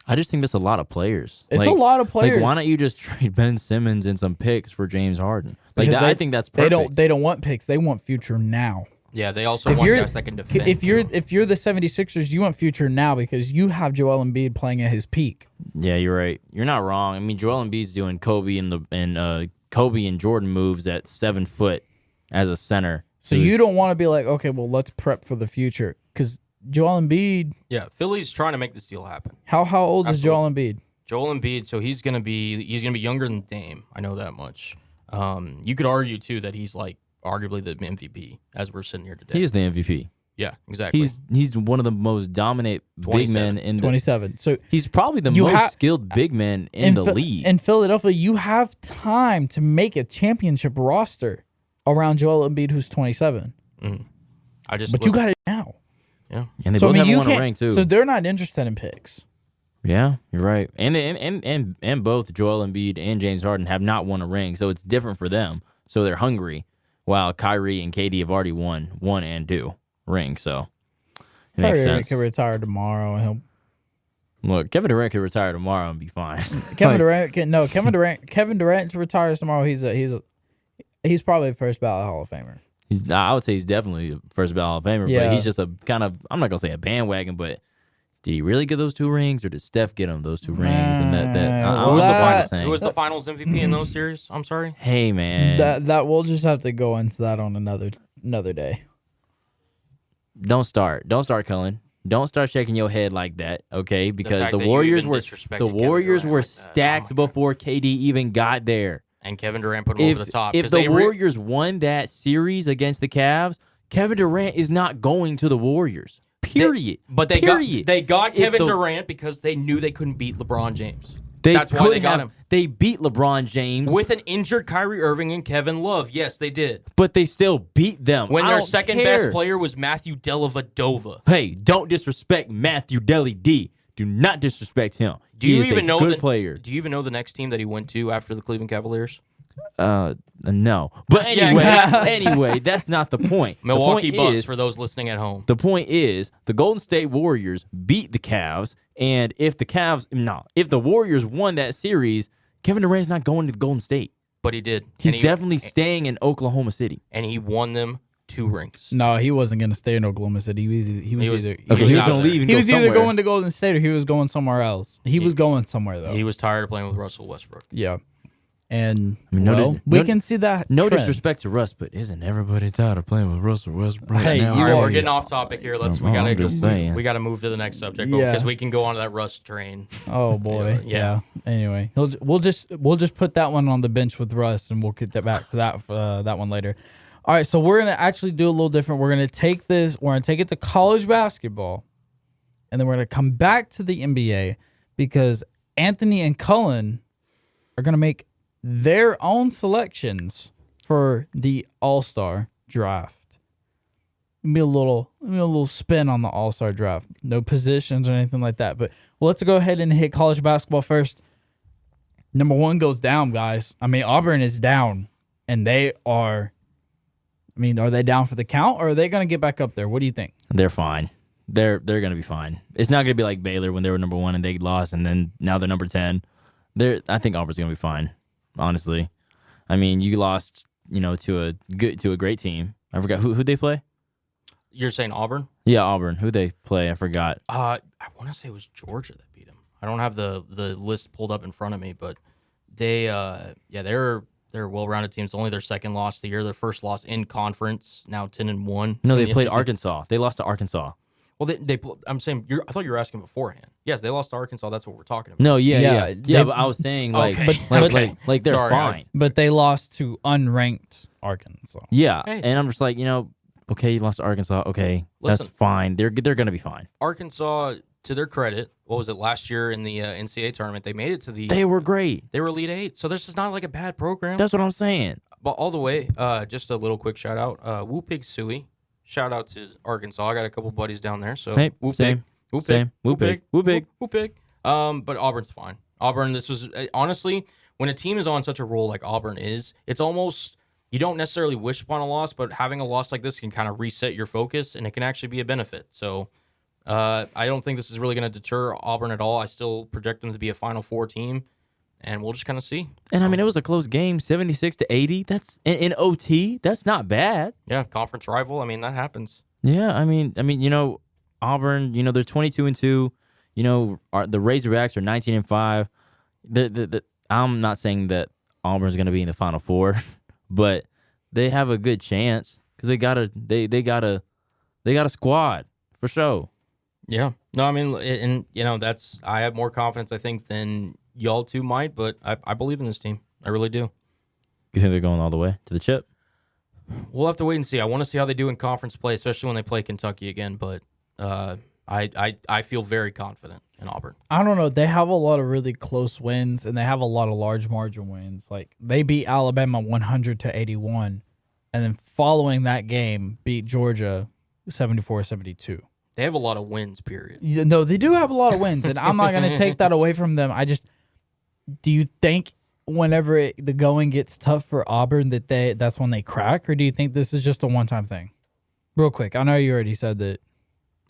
I just think that's a lot of players. It's a lot of players. Like, why don't you just trade Ben Simmons and some picks for James Harden? I think that's perfect. They don't want picks. They want future now. Yeah, they also want guys that can defend. If you're the 76ers, you want future now because you have Joel Embiid playing at his peak. Yeah, you're right. You're not wrong. I mean, Joel Embiid's doing Kobe and Jordan moves at 7 foot as a center. So you don't want to be like, okay, well, let's prep for the future because Joel Embiid. Yeah, Philly's trying to make this deal happen. How old is Joel Embiid? Joel Embiid, so he's gonna be younger than Dame. I know that much. You could argue too that he's like arguably the MVP as we're sitting here today. He is the MVP. Yeah, exactly. He's one of the most dominant big men in the 27. So he's probably the most skilled big man in the league. In Philadelphia, you have time to make a championship roster around Joel Embiid, who's 27. But you got it now. Yeah, and they both haven't won a ring too. So they're not interested in picks. Yeah, you're right. And both Joel Embiid and James Harden have not won a ring, so it's different for them. So they're hungry, while Kyrie and KD have already won 1 and 2 rings. So it makes sense. Could retire tomorrow, and he'll look. Kevin Durant could retire tomorrow and be fine. Kevin Durant retires tomorrow. He's probably a first ballot Hall of Famer. I would say he's definitely a first ballot Hall of Famer, but he's just a kind of, I'm not gonna say a bandwagon, but did he really get those 2 rings, or did Steph get him those 2 rings? And who was the Finals MVP in those series? I'm sorry. Hey man, that we'll just have to go into that on another day. Don't start, Cullen. Don't start shaking your head like that, okay? Because the Warriors were stacked before KD even got there. And Kevin Durant put him over the top. If the Warriors won that series against the Cavs, Kevin Durant is not going to the Warriors. Period. They got Kevin Durant because they knew they couldn't beat LeBron James. That's why they got him. They beat LeBron James with an injured Kyrie Irving and Kevin Love. Yes, they did. But they still beat them. When their second best player was Matthew Dellavedova. Hey, don't disrespect Matthew Deli D. Do not disrespect him. He is a good player. Do you even know the next team that he went to after the Cleveland Cavaliers? No. But anyway, that's not the point. Milwaukee Bucks, for those listening at home. The point is, the Golden State Warriors beat the Cavs, and if the Warriors won that series, Kevin Durant's not going to the Golden State. But he did. He's definitely staying in Oklahoma City. And he won them 2 rings. No, he wasn't going to stay in Oklahoma City. He was going to leave and he go was somewhere. either going to Golden State or he was going somewhere else. He was going somewhere, though. He was tired of playing with Russell Westbrook. Yeah. And we can see that. No disrespect to Russ, but isn't everybody tired of playing with Russell Westbrook now? All right, we're getting off topic here. We gotta move to the next subject because we can go on to that Russ train. Oh boy, yeah. Anyway, we'll just put that one on the bench with Russ, and we'll get back to that one later. All right, so we're gonna actually do a little different. We're gonna take this. We're gonna take it to college basketball, and then we're gonna come back to the NBA because Anthony and Cullen are gonna make their own selections for the All-Star draft. Maybe a little spin on the All-Star draft. No positions or anything like that. But let's go ahead and hit college basketball first. Number 1 goes down, guys. I mean, Auburn is down, and they are. I mean, are they down for the count, or are they going to get back up there? What do you think? They're fine. they're gonna be fine. It's not gonna be like Baylor when they were number 1 and they lost, and then now they're number 10. I think Auburn's gonna be fine. Honestly, I mean, you lost, to a great team. I forgot who they play. You're saying Auburn? Yeah, Auburn. Who they play? I forgot. I want to say it was Georgia that beat them. I don't have the list pulled up in front of me, but they're a well-rounded team. It's only their second loss of the year. Their first loss in conference. Now 10-1. No, they played Arkansas. They lost to Arkansas. Well, I'm saying I thought you were asking beforehand. Yes, they lost to Arkansas. That's what we're talking about. No, yeah. But I was saying like they're Sorry, fine. But they lost to unranked Arkansas. Yeah, Hey. and I'm just like, okay, you lost to Arkansas. Okay, that's Listen. fine. They're gonna be fine. Arkansas, to their credit, what was it last year in the NCAA tournament? They made it to the. They were great. They were Elite Eight, so this is not like a bad program. That's what I'm saying. But all the way, just a little quick shout out, Woo Pig Suey. Shout out to Arkansas. I got a couple buddies down there, so Hey, Woo same, Pig, Woo same. Pig, Woo Pig, Woo Pig. Woo Pig. But Auburn's fine. Auburn. This was honestly, when a team is on such a roll like Auburn is, it's almost. You don't necessarily wish upon a loss, but having a loss like this can kind of reset your focus, and it can actually be a benefit. So I don't think this is really going to deter Auburn at all. I still project them to be a Final Four team, and we'll just kind of see. And I mean, it was a close game, 76-80. That's in OT. That's not bad. Yeah, conference rival. I mean, that happens. Yeah, I mean, Auburn. They're 22-2. The Razorbacks are 19-5. I'm not saying that Auburn's going to be in the Final Four. But they have a good chance because they got a squad for sure. Yeah. No, I mean, and that's I have more confidence I think than y'all two might, but I believe in this team. I really do. You think they're going all the way to the chip? We'll have to wait and see. I want to see how they do in conference play, especially when they play Kentucky again. But I feel very confident in Auburn. I don't know. They have a lot of really close wins, and they have a lot of large margin wins. Like they beat Alabama 100-81, and then following that game, beat Georgia 74-72. They have a lot of wins. Period. No, they do have a lot of wins, and I'm not going to take that away from them. Do you think whenever the going gets tough for Auburn that's when they crack, or do you think this is just a one-time thing? Real quick, I know you already said that.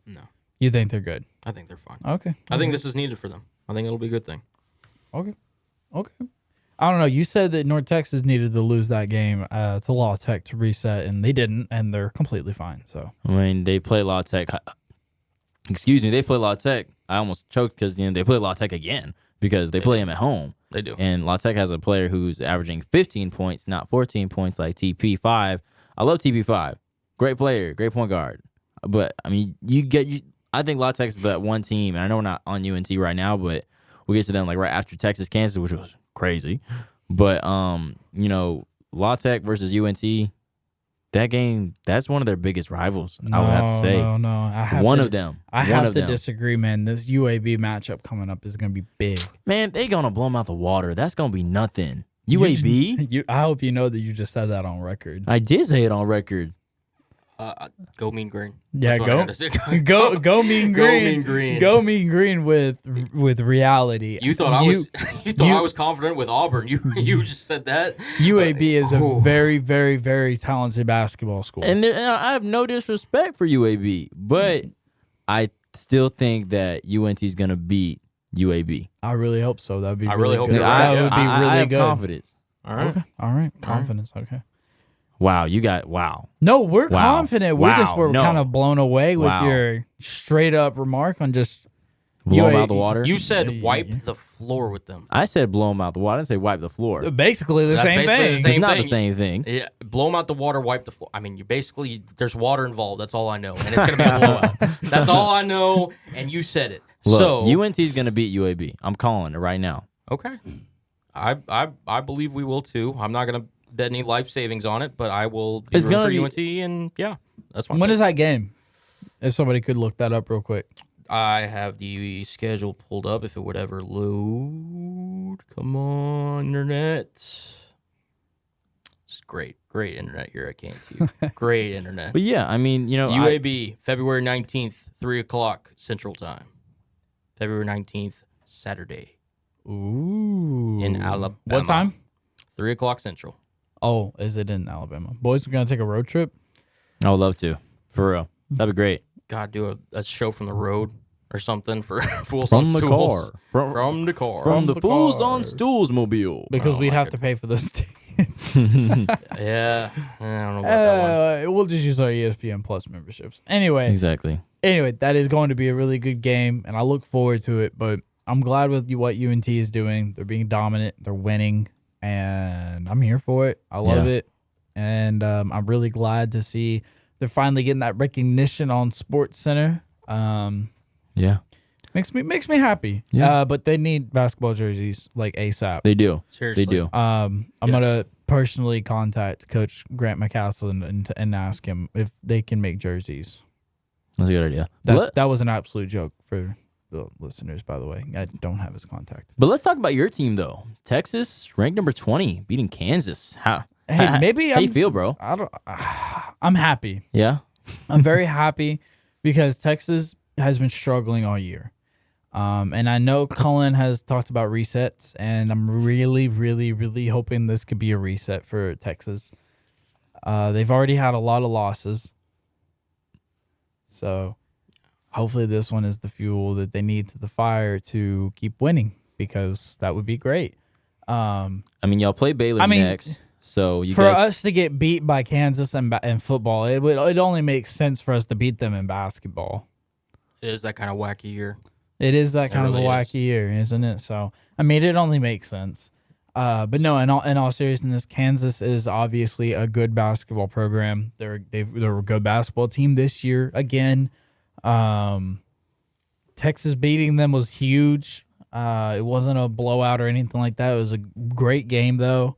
No, you think they're good. I think they're fine. Okay. I think this is needed for them. I think it'll be a good thing. Okay. I don't know. You said that North Texas needed to lose that game to La Tech to reset, and they didn't, and they're completely fine. So I mean, they play La Tech. Excuse me, they play La Tech. I almost choked because they play La Tech again because they play them at home. They do. And La Tech has a player who's averaging 15 points, not 14 points like TP5. I love TP5. Great player, great point guard. But I mean, I think La Tech's that one team, and I know we're not on UNT right now, but we'll get to them like right after Texas, Kansas, which was crazy. But La Tech versus UNT, that game, that's one of their biggest rivals. I would have to say. No. I have to disagree, man. This UAB matchup coming up is going to be big. Man, they going to blow them out the water. That's going to be nothing. UAB? I hope you know that you just said that on record. I did say it on record. Go Mean Green. Yeah, go Mean Green. Go Mean Green. Go Mean Green with reality. You thought I was confident with Auburn. You just said that. UAB is a very, very, very talented basketball school. And I have no disrespect for UAB, but I still think that UNT is going to beat UAB. I really hope so. That would be I really really hope good. you're right. That would be really I have good. confidence. All right. Okay. All right. Confidence. Okay. Wow, you got wow. No, we're Wow. confident. Wow. We're No. kind of blown away with Wow. your straight up remark on just Blow them out the water. You said Yeah. wipe the floor with them. I said blow them out the water. I didn't say wipe the floor. basically the That's same basically thing. the same It's not the thing. same thing. Yeah, blow them out the water, wipe the floor. I mean, there's water involved. That's all I know, and it's gonna be a blowout. That's all I know, and you said it. Look, So UNT is going to beat UAB. I'm calling it right now. okay, I believe we will too. I'm not gonna bet any life savings on it, but I will be It's rooting gonna for be- UNT, and yeah, that's my When pick. is that game? If somebody could look that up real quick. I have the schedule pulled up. If it would ever load, come on, internet. It's great internet here at KMT. Great internet. But yeah, I mean, UAB, February 19th, 3 o'clock Central Time. February 19th, Saturday, Ooh. in Alabama. What time? 3 o'clock Central. Oh, is it in Alabama? Boys are going to take a road trip? I would love to. For real. That'd be great. God, do a show from the road or something for Fools From on the Stools. car. From the car. From the the Fools car. on Stools mobile. Because Oh, we'd my have to pay for those tickets. Yeah, I don't know about that one. We'll just use our ESPN Plus memberships. Anyway, Exactly. that is going to be a really good game, and I look forward to it. But I'm glad with what UNT is doing. They're being dominant. They're winning, and I'm here for it. I love it, and I'm really glad to see they're finally getting that recognition on Sports Center. Yeah. Makes me happy. Yeah. But they need basketball jerseys like ASAP. They do. Seriously. They do. I'm Yes. gonna personally contact Coach Grant McCaslin and ask him if they can make jerseys. That's a good idea. That was an absolute joke for the listeners, by the way. I don't have his contact. But let's talk about your team, though. Texas, ranked number 20, beating Kansas. Hey, maybe how you feel, bro? I'm happy. Yeah? I'm very happy because Texas has been struggling all year. And I know Cullen has talked about resets, and I'm really, really, really hoping this could be a reset for Texas. They've already had a lot of losses. So hopefully this one is the fuel that they need to the fire to keep winning, because that would be great. I mean, y'all play Baylor next. So you for guys, us to get beat by Kansas in football, it only makes sense for us to beat them in basketball. It is that kind of wacky year. It is that kind of a really wacky year, isn't it? So, I mean, it only makes sense. But no, in all seriousness, Kansas is obviously a good basketball program. They're a good basketball team this year again. Texas beating them was huge. It wasn't a blowout or anything like that. It was a great game though.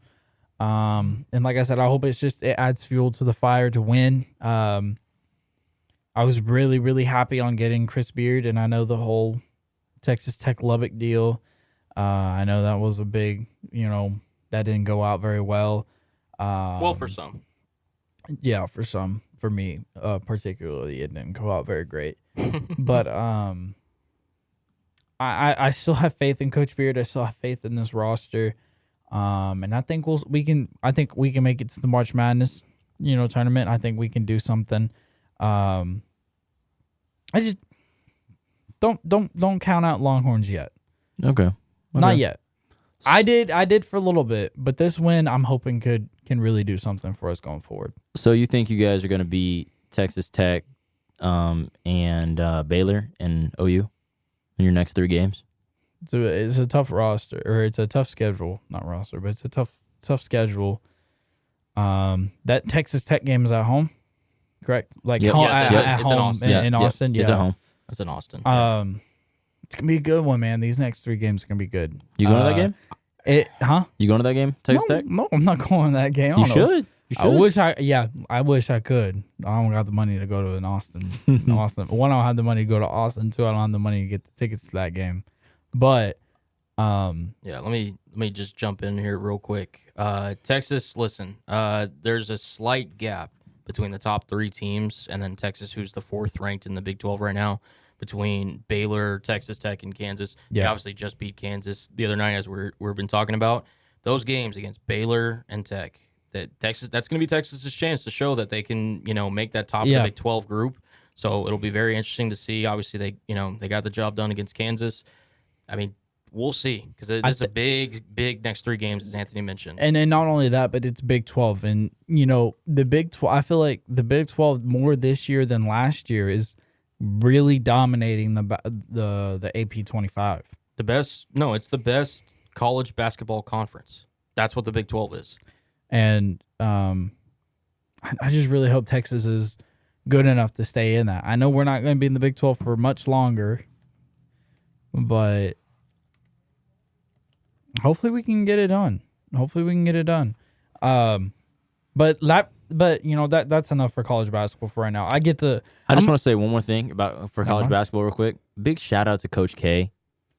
And like I said, I hope it adds fuel to the fire to win. I was really, really happy on getting Chris Beard, and I know the whole Texas Tech Lubbock deal. I know that was a big, that didn't go out very well. Well, for some. Yeah, for some. For me, particularly, it didn't go out very great. But I still have faith in Coach Beard. I still have faith in this roster. And I think we can make it to the March Madness, tournament. I think we can do something. I just don't count out Longhorns yet. Okay. Not yet. I did for a little bit, but this win I'm hoping can really do something for us going forward. So you think you guys are going to beat Texas Tech, and Baylor and OU in your next 3 games? It's a tough roster, or it's a tough schedule, not roster, but it's a tough schedule. That Texas Tech game is at home, correct? Like Yep. home, Yes, at it's in home Austin. in Austin. It's Yeah, at home. That's in Austin. It's gonna be a good one, man. These next 3 games are gonna be good. You going to that game? You going to that game, Texas Tech? No, I'm not going to that game. I You don't know. should. You should. I wish I could. I don't got the money to go to Austin. One, I don't have the money to go to Austin. 2, I don't have the money to get the tickets to that game. But yeah, let me just jump in here real quick. Texas, listen, there's a slight gap between the top 3 teams and then Texas, who's the 4th ranked in the Big 12 right now, between Baylor, Texas Tech, and Kansas. They obviously just beat Kansas the other night, as we've been talking about. Those games against Baylor and Tech, that's going to be Texas's chance to show that they can, make that top of the Big 12 group. So it'll be very interesting to see. Obviously, they got the job done against Kansas. I mean, we'll see, because it's a big next 3 games, as Anthony mentioned. And then not only that, but it's Big 12, and the Big 12. I feel like the Big 12 more this year than last year is really dominating the AP 25. It's the best college basketball conference. That's what the Big 12 is. And I just really hope Texas is good enough to stay in that. I know we're not going to be in the Big 12 for much longer, but hopefully we can get it done. But that's enough for college basketball for right now. I just want to say one more thing for college basketball real quick. Big shout out to Coach K.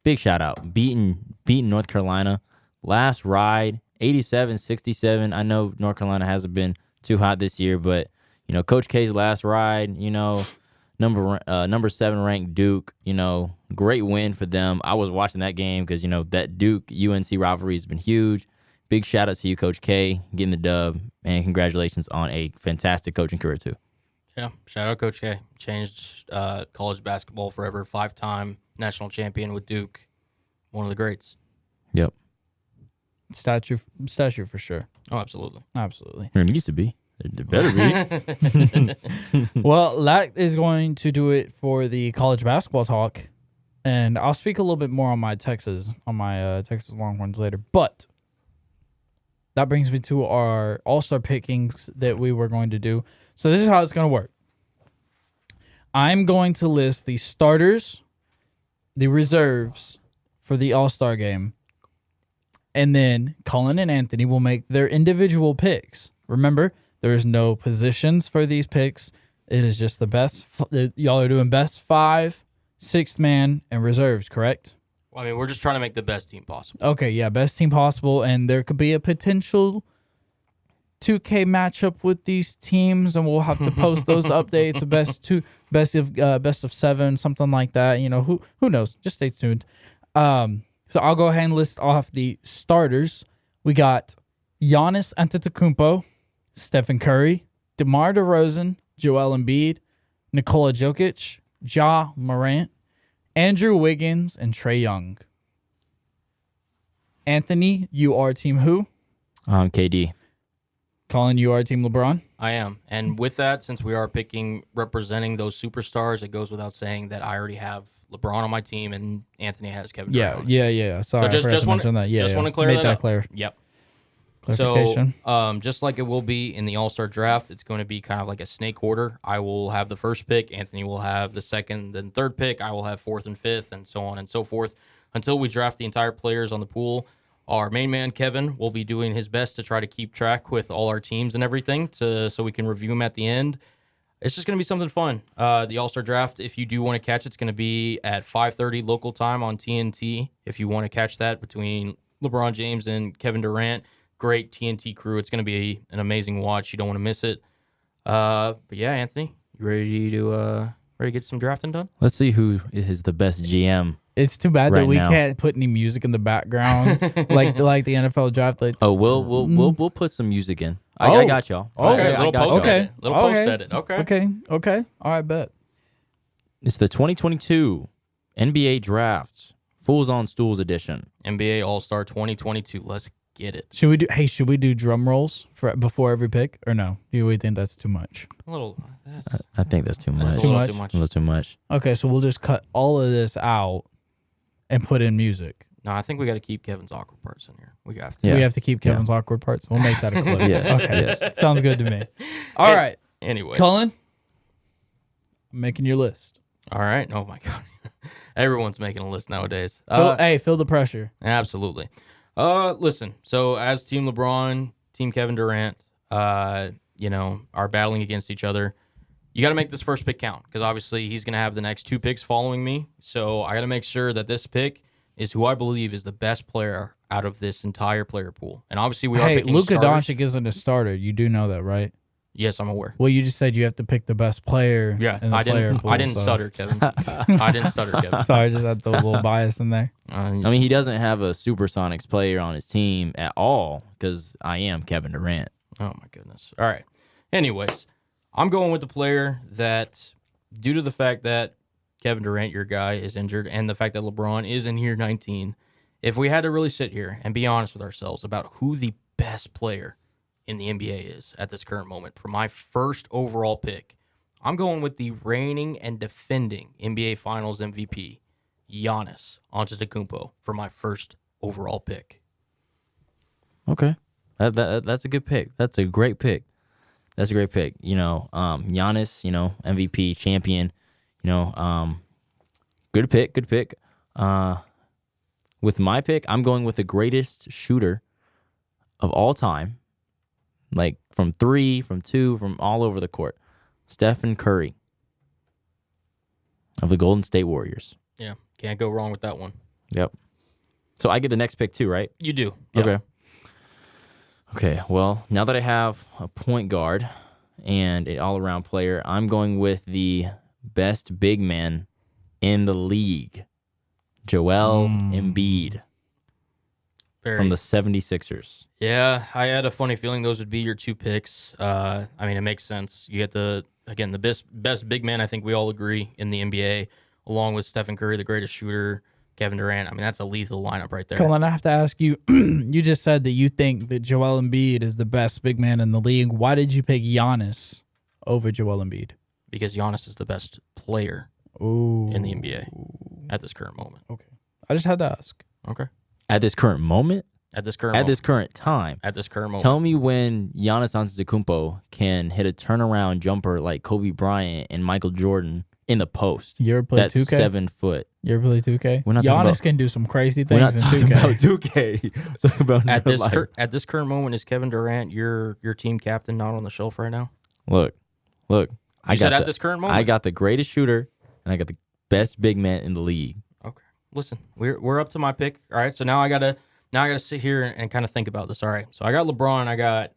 Big shout out. Beating North Carolina. Last ride, 87-67. I know North Carolina hasn't been too hot this year, but Coach K's last ride, number 7 ranked Duke, great win for them. I was watching that game because that Duke UNC rivalry has been huge. Big shout out to you, Coach K, getting the dub, and congratulations on a fantastic coaching career too. Yeah, shout out Coach K. Changed college basketball forever. 5-time national champion with Duke. One of the greats. Yep. Statue for sure. Oh, absolutely. Absolutely. It needs to be. It better be. Well, that is going to do it for the college basketball talk, and I'll speak a little bit more on my Texas Longhorns later. But that brings me to our all-star pickings that we were going to do. So this is how it's going to work. I'm going to list the starters, the reserves for the all-star game, and then Cullen and Anthony will make their individual picks. Remember, there's no positions for these picks. It is just the best. Y'all are doing best 5, 6th man, and reserves, correct? Well, I mean, we're just trying to make the best team possible. Okay, yeah, best team possible, and there could be a potential 2K matchup with these teams, and we'll have to post those updates. Best of 7, something like that. You know, who knows? Just stay tuned. So I'll go ahead and list off the starters. We got Giannis Antetokounmpo, Stephen Curry, DeMar DeRozan, Joel Embiid, Nikola Jokic, Ja Morant, Andrew Wiggins, and Trae Young. Anthony, you are team who? KD. Colin, you are team LeBron? I am. And with that, since we are representing those superstars, it goes without saying that I already have LeBron on my team and Anthony has Kevin Durant on his team. Yeah. Sorry, So I forgot to mention that. Yeah, just want to clear Make that that up. clear. Yep. Clarification. So, just like it will be in the All-Star draft, it's going to be kind of like a snake order. I will have the first pick. Anthony will have the second, then third pick. I will have 4th and 5th, and so on and so forth until we draft the entire players on the pool. Our main man, Kevin, will be doing his best to try to keep track with all our teams and everything so we can review them at the end. It's just going to be something fun. The All-Star draft, if you do want to catch it, it's going to be at 5:30 local time on TNT. If you want to catch that between LeBron James and Kevin Durant, great TNT crew. It's going to be an amazing watch. You don't want to miss it. But yeah, Anthony, you ready to get some drafting done? Let's see who is the best GM. It's too bad right that we now. can't put any music in the background like the NFL draft. Like, Oh, we'll put some music in. I got y'all. Okay, I got y'all. okay. Little post edit. Okay. All right, bet. It's the 2022 NBA Draft Fools on Stools edition. NBA All-Star 2022. Let's get it. Should we do drum rolls before every pick or no? Do we think that's too much? A little. I think that's too much. That's Too a little much? too much. A little too much. Okay, so we'll just cut all of this out and put in music. No, I think we got to keep Kevin's awkward parts in here. We have to. Yeah. We have to keep Kevin's awkward parts. We'll make that a clip. Yes, Okay. yes. Sounds good to me. All right. Anyways. Cullen, I'm making your list. All right. Oh my God. Everyone's making a list nowadays. Feel the pressure. Absolutely. Listen. So as Team LeBron, Team Kevin Durant, are battling against each other. You got to make this first pick count because obviously he's going to have the next 2 picks following me. So I got to make sure that this pick is who I believe is the best player out of this entire player pool. And obviously we are picking Luka starters. Doncic isn't a starter. You do know that, right? Yes, I'm aware. Well, you just said you have to pick the best player. Yeah, in the player pool, I didn't so. stutter, Kevin. I didn't stutter, Kevin. Sorry, I just had the little bias in there. I mean, he doesn't have a Supersonics player on his team at all because I am Kevin Durant. Oh, my goodness. All right. Anyways, I'm going with the player that, due to the fact that Kevin Durant, your guy, is injured, and the fact that LeBron is in year 19, if we had to really sit here and be honest with ourselves about who the best player in the NBA is at this current moment, for my first overall pick, I'm going with the reigning and defending NBA Finals MVP, Giannis Antetokounmpo, for my first overall pick. Okay. That's a good pick. That's a great pick. That's a great pick. Giannis, MVP, champion, good pick. With my pick, I'm going with the greatest shooter of all time, like from 3, from 2, from all over the court, Stephen Curry of the Golden State Warriors. Yeah, can't go wrong with that one. Yep. So I get the next pick too, right? You do. Yeah. Okay, well, now that I have a point guard and an all-around player, I'm going with the best big man in the league, Joel Embiid. from the 76ers. Yeah, I had a funny feeling those would be your 2 picks. I mean, it makes sense. You get the best big man, I think we all agree, in the NBA, along with Stephen Curry, the greatest shooter, Kevin Durant. I mean, that's a lethal lineup right there. Cullen, I have to ask you, you just said that you think that Joel Embiid is the best big man in the league. Why did you pick Giannis over Joel Embiid? Because Giannis is the best player in the NBA at this current moment. Okay. I just had to ask. Okay. At this current moment? At this current time. At this current moment. Tell me when Giannis Antetokounmpo can hit a turnaround jumper like Kobe Bryant and Michael Jordan in the post. You ever play 2K? That's 7 foot. You ever play 2K? We're not Giannis can do some crazy things We're not in talking 2K. about 2K. We're talking about at this current moment, is Kevin Durant your team captain not on the shelf right now? Look. You said at this current moment? I got the greatest shooter, and I got the best big man in the league. Okay. Listen, we're up to my pick. All right, so now I gotta sit here and kind of think about this. All right, so I got LeBron, I got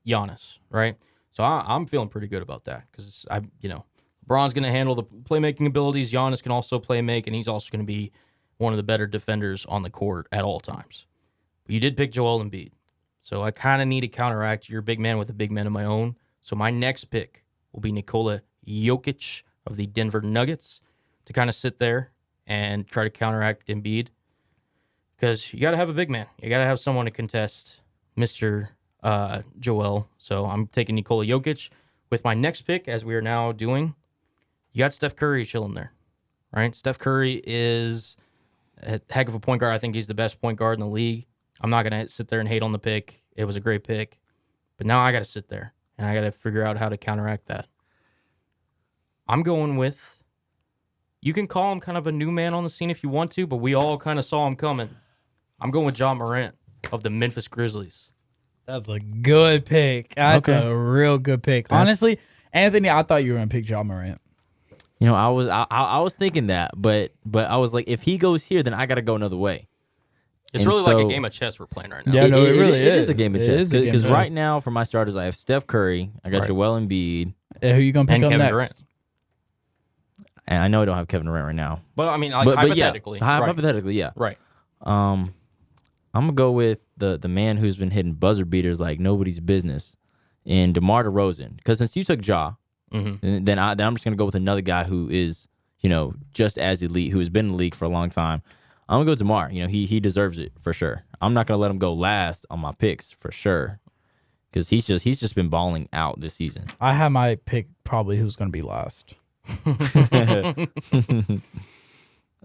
Giannis, right? So I'm feeling pretty good about that because LeBron's gonna handle the playmaking abilities. Giannis can also play make, and he's also gonna be one of the better defenders on the court at all times. But you did pick Joel Embiid, so I kind of need to counteract your big man with a big man of my own. So my next pick will be Nikola Jokic of the Denver Nuggets to kind of sit there and try to counteract Embiid. Because you got to have a big man. You got to have someone to contest Mr. Joel. So I'm taking Nikola Jokic. With my next pick, as we are now doing, you got Steph Curry chilling there, right? Steph Curry is a heck of a point guard. I think he's the best point guard in the league. I'm not going to sit there and hate on the pick. It was a great pick. But now I got to sit there, and I got to figure out how to counteract that. I'm going with, you can call him kind of a new man on the scene if you want to, but we all kind of saw him coming. I'm going with Ja Morant of the Memphis Grizzlies. That's a good pick. That's a real good pick. Honestly, Anthony, I thought you were going to pick Ja Morant. I was thinking that, but I was like, if he goes here, then I got to go another way. It's really like a game of chess we're playing right now. Yeah, no, it really is. It is a game of chess. Because right now, for my starters, I have Steph Curry. I got Joel Embiid. Who you going to pick up Kevin next? Durant. And I know I don't have Kevin Durant right now. But I mean, hypothetically. Yeah, hypothetically, yeah. Right. I'm going to go with the man who's been hitting buzzer beaters like nobody's business in DeMar DeRozan. Because since you took Ja, then I'm just going to go with another guy who is, just as elite, who has been in the league for a long time. I'm going to go with DeMar. He deserves it for sure. I'm not going to let him go last on my picks for sure. Because he's just been balling out this season. I have my pick probably who's going to be last.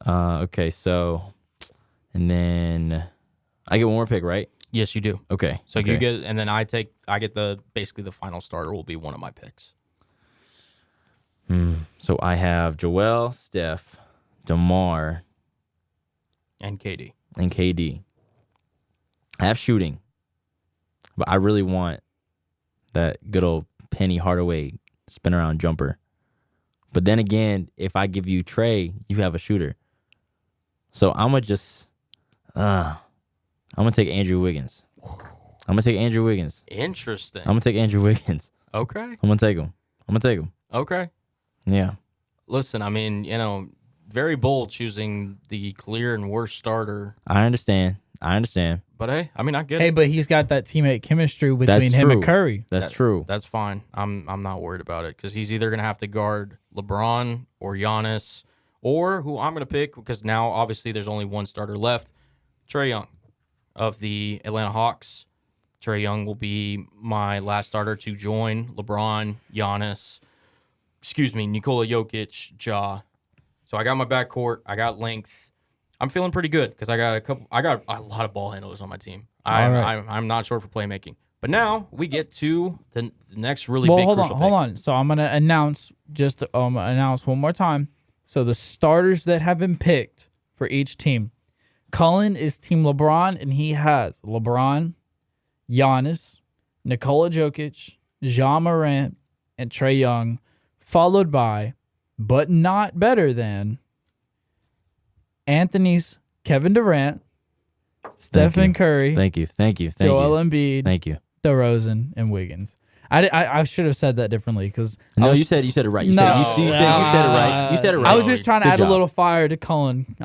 Okay, so, and then I get one more pick, right? Yes, you do. Okay. So you get, and then I get basically the final starter will be one of my picks. So I have Joel, Steph, DeMar, and KD. I have shooting, but I really want that good old Penny Hardaway spin around jumper. But then again, if I give you Trey, you have a shooter. So I'm going to take Andrew Wiggins. Interesting. I'm going to take Andrew Wiggins. Okay. I'm going to take him. Okay. Yeah. Listen, I mean, very bold choosing the clear and worst starter. I understand. But hey, I mean, I get it. Hey, but he's got that teammate chemistry between him and Curry. That's true. That's fine. I'm not worried about it because he's either going to have to guard LeBron or Giannis or who I'm going to pick because now obviously there's only one starter left, Trae Young of the Atlanta Hawks. Trae Young will be my last starter to join LeBron, Nikola Jokic, Ja. So I got my backcourt. I got length. I'm feeling pretty good because I got a lot of ball handlers on my team. I'm not short for playmaking. But now we get to the next really big crucial pick. Hold on. So I'm gonna announce one more time. So the starters that have been picked for each team. Cullen is Team LeBron, and he has LeBron, Giannis, Nikola Jokic, Ja Morant, and Trae Young, followed by, but not better than, Anthony's Kevin Durant, Stephen Curry, Thank you. Joel Embiid, Thank you. DeRozan, and Wiggins. I should have said that differently because No, you said it right. You said it right. You said it right. I was just trying to Good add job. a little fire to Cullen.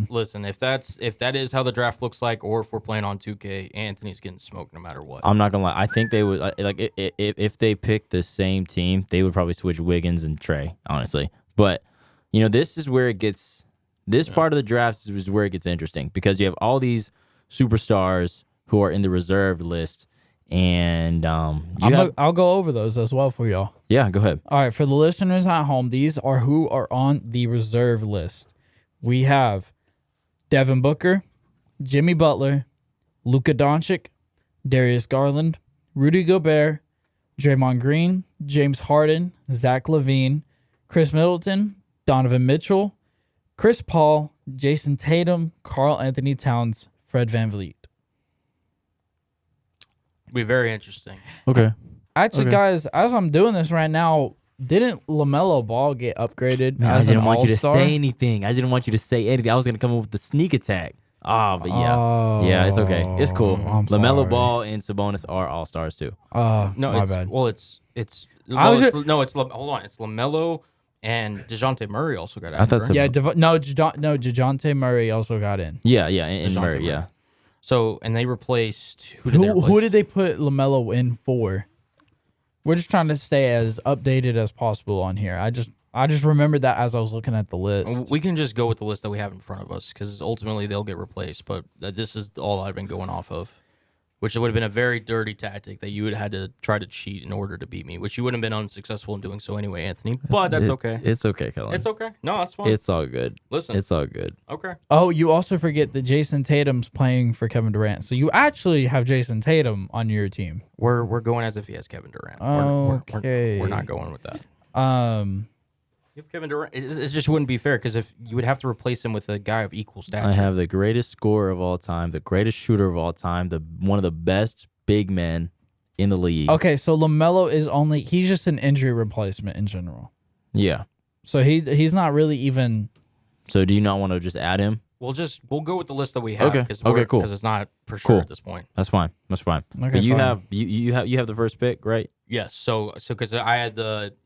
Listen, if that is how the draft looks like, or if we're playing on 2K, Anthony's getting smoked no matter what. I'm not gonna lie. I think they would like if they picked the same team, they would probably switch Wiggins and Trey. Honestly, but this is where it gets. This part of the draft is where it gets interesting because you have all these superstars who are in the reserved list, and I'll go over those as well for y'all. Yeah, go ahead. All right, for the listeners at home, these are who are on the reserve list. We have Devin Booker, Jimmy Butler, Luka Doncic, Darius Garland, Rudy Gobert, Draymond Green, James Harden, Zach LaVine, Chris Middleton, Donovan Mitchell, Chris Paul, Jason Tatum, Karl Anthony Towns, Fred VanVleet. Be very interesting. Okay. Actually, guys, as I'm doing this right now, didn't LaMelo Ball get upgraded? Man, I as didn't an want you to all-star? say anything. I was gonna come up with the sneak attack. But yeah, it's okay. It's cool. I'm LaMelo sorry. Ball and Sabonis are all stars too. No, my it's bad. well, it's I was hold on, it's LaMelo and DeJounte Murray also got I thought added. so. Right? DeJounte Murray also got in. Yeah, and DeJounte Murray, Murray. yeah. So and they replaced who did they replace? Who did they put LaMelo in for? We're just trying to stay as updated as possible on here. I just remembered that as I was looking at the list. We can just go with the list that we have in front of us because ultimately they'll get replaced. But this is all I've been going off of, which would have been a very dirty tactic that you would have had to try to cheat in order to beat me, which you wouldn't have been unsuccessful in doing so anyway, Anthony. But that's okay. It's okay, Cullen. It's okay. No, that's fine. It's all good. Listen. It's all good. Okay. Oh, you also forget that Jason Tatum's playing for Kevin Durant. So you actually have Jason Tatum on your team. We're going as if he has Kevin Durant. Okay. We're not going with that. Um, If Kevin Durant, it just wouldn't be fair because if you would have to replace him with a guy of equal stature. I have the greatest scorer of all time, the greatest shooter of all time, one of the best big men in the league. okay, so LaMelo is he's just an injury replacement in general. Yeah. So he's not really even. So do you not want to just add him? We'll go with the list that we have. Okay. Okay, cool. Because it's not for sure Cool. at this point. That's fine. Okay, But you fine. have you have the first pick, right? Yes. So because I had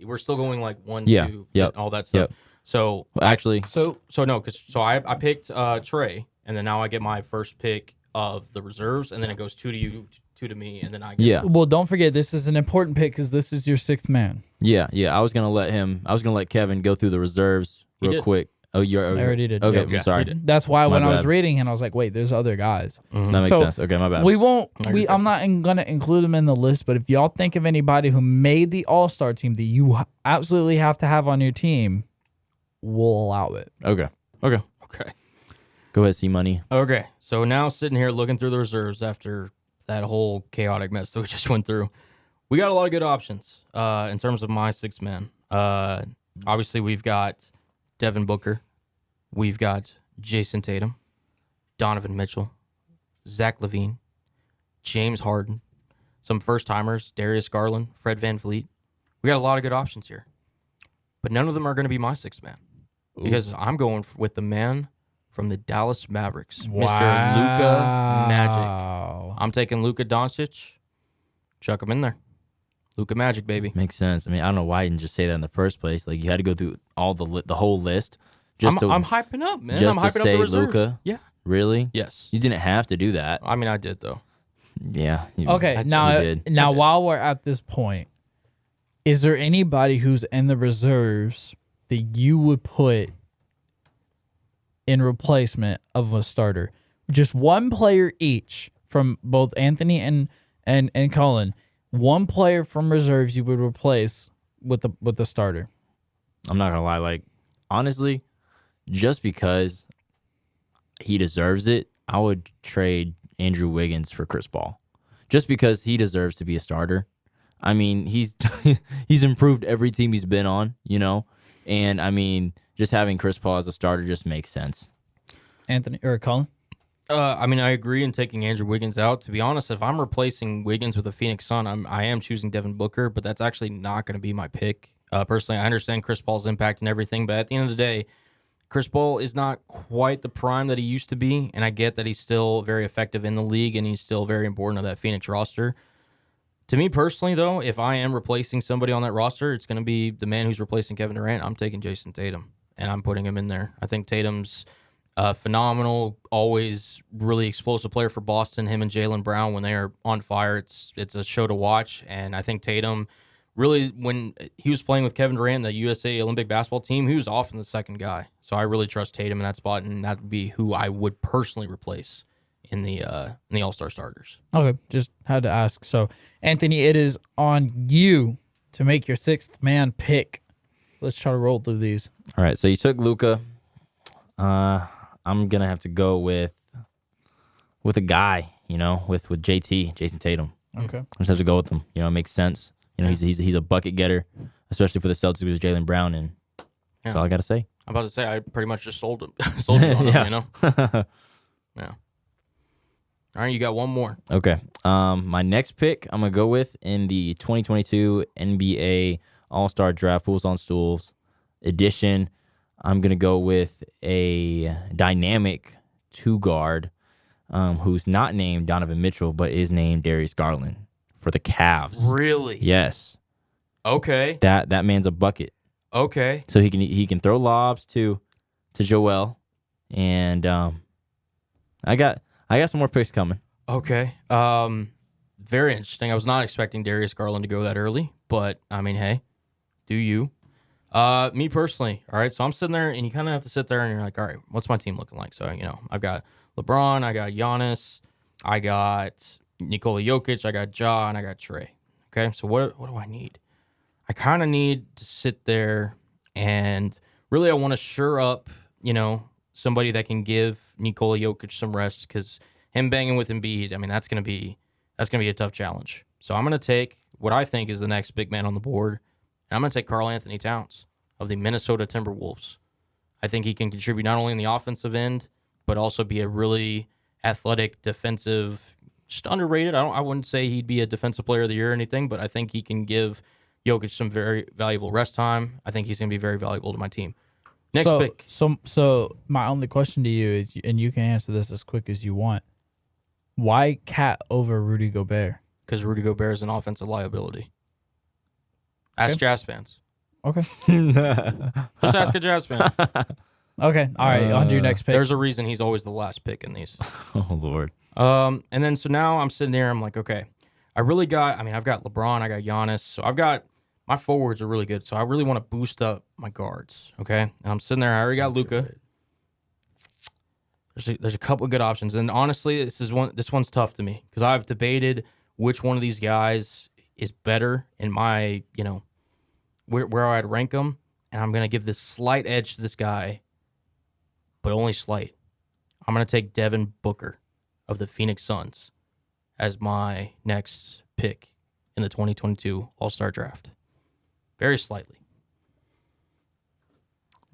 we're still going like 1, Yeah, 2, yep, and all that stuff. yep. So Well, actually, I picked Trey, and then now I get my first pick of the reserves, and then it goes 2 to you, 2 to me, and then I get yeah. Well, don't forget this is an important pick because this is your sixth man. Yeah. I was gonna let Kevin go through the reserves He real did. quick. Oh, I already did. Okay, Yep. I'm sorry. he did. That's why when I was bad. reading and I was like, wait, there's other guys. Mhm. That makes So, sense. Okay, my bad. We won't. agree. I'm not going to include them in the list. But if y'all think of anybody who made the All-Star team that you absolutely have to have on your team, we'll allow it. Okay. Okay. Go ahead, C Money. Okay. So now sitting here looking through the reserves after that whole chaotic mess that we just went through, we got a lot of good options in terms of my six man. Obviously, we've got Devin Booker. We've got Jason Tatum, Donovan Mitchell, Zach LaVine, James Harden, some first-timers, Darius Garland, Fred VanVleet. We got a lot of good options here. But none of them are going to be my sixth man because I'm going with the man from the Dallas Mavericks, Mr. Luka Magic. I'm taking Luka Doncic. Chuck him in there. Luka Magic, baby. Makes sense. I mean, I don't know why you didn't just say that in the first place. Like you had to go through all the whole list just I'm hyping up, man. just I'm to hyping say up the reserves. Luka? Yeah. Really? Yes. You didn't have to do that. I mean, I did though. Yeah. Okay, you now did. while we're at this point, is there anybody who's in the reserves that you would put in replacement of a starter? Just one player each from both Anthony and Cullen. One player from reserves you would replace with the starter. I'm not gonna lie. Like honestly, just because he deserves it, I would trade Andrew Wiggins for Chris Paul, just because he deserves to be a starter. I mean, he's he's improved every team he's been on, and I mean, just having Chris Paul as a starter just makes sense. Anthony or Cullen? I mean, I agree in taking Andrew Wiggins out. To be honest, if I'm replacing Wiggins with a Phoenix Sun, I am choosing Devin Booker, but that's actually not going to be my pick. Personally, I understand Chris Paul's impact and everything, but at the end of the day, Chris Paul is not quite the prime that he used to be, and I get that he's still very effective in the league and he's still very important to that Phoenix roster. To me personally, though, if I am replacing somebody on that roster, it's going to be the man who's replacing Kevin Durant. I'm taking Jason Tatum, and I'm putting him in there. I think Tatum's phenomenal, always really explosive player for Boston. Him and Jaylen Brown, when they are on fire, it's a show to watch. And I think Tatum, really, when he was playing with Kevin Durant, the USA Olympic basketball team, he was often the second guy. So I really trust Tatum in that spot, and that would be who I would personally replace in the All-Star starters. Okay, just had to ask. So, Anthony, it is on you to make your sixth man pick. Let's try to roll through these. All right, so you took Luka. I'm gonna have to go with a guy, with JT, Jason Tatum. Okay. I just have to go with him. It makes sense. He's a bucket getter, especially for the Celtics with Jaylen Brown, and that's all I gotta say. I'm about to say I pretty much just sold him on him, Yeah. All right, you got one more. Okay. My next pick I'm gonna go with in the 2022 NBA All-Star Draft Fools on Stools edition. I'm gonna go with a dynamic two-guard who's not named Donovan Mitchell, but is named Darius Garland for the Cavs. Really? Yes. Okay. That man's a bucket. Okay. So he can throw lobs to Joel, and I got some more picks coming. Okay. Very interesting. I was not expecting Darius Garland to go that early, but I mean, hey, do you? Me personally, all right, so I'm sitting there, and you kind of have to sit there, and you're like, all right, what's my team looking like? So, I've got LeBron, I got Giannis, I got Nikola Jokic, I got Ja, and I got Trey. Okay, so what do I need? I kind of need to sit there, and really I want to shore up, somebody that can give Nikola Jokic some rest, because him banging with Embiid, I mean, that's gonna be a tough challenge. So I'm gonna take what I think is the next big man on the board. And I'm going to take Karl Anthony Towns of the Minnesota Timberwolves. I think he can contribute not only in the offensive end, but also be a really athletic, defensive, just underrated. I wouldn't say he'd be a defensive player of the year or anything, but I think he can give Jokic some very valuable rest time. I think he's going to be very valuable to my team. Next pick. So my only question to you is, and you can answer this as quick as you want, why Cat over Rudy Gobert? Because Rudy Gobert is an offensive liability. Ask Jazz fans. Okay. Just ask a Jazz fan. Okay. All right. On to your next pick. There's a reason he's always the last pick in these. Oh, Lord. And then so now I'm sitting there. I'm like, okay, I've got LeBron. I got Giannis. So my forwards are really good. So I really want to boost up my guards. Okay. And I'm sitting there. I already got Luka. There's a couple of good options. And honestly, this one's tough to me because I've debated which one of these guys is better in my, where I'd rank them, and I'm going to give this slight edge to this guy, but only slight. I'm going to take Devin Booker of the Phoenix Suns as my next pick in the 2022 All-Star Draft. Very slightly.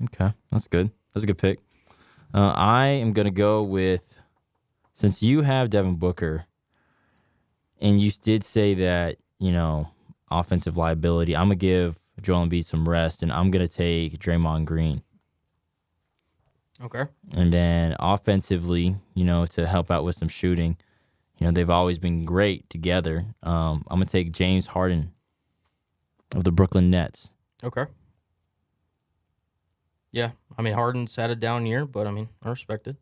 Okay, that's good. That's a good pick. I am going to go with, since you have Devin Booker, and you did say that, offensive liability, I'm going to give Joel Embiid some rest, and I'm going to take Draymond Green. Okay. And then offensively, to help out with some shooting, they've always been great together. I'm going to take James Harden of the Brooklyn Nets. Okay. Yeah, Harden's had a down year, but I respect it.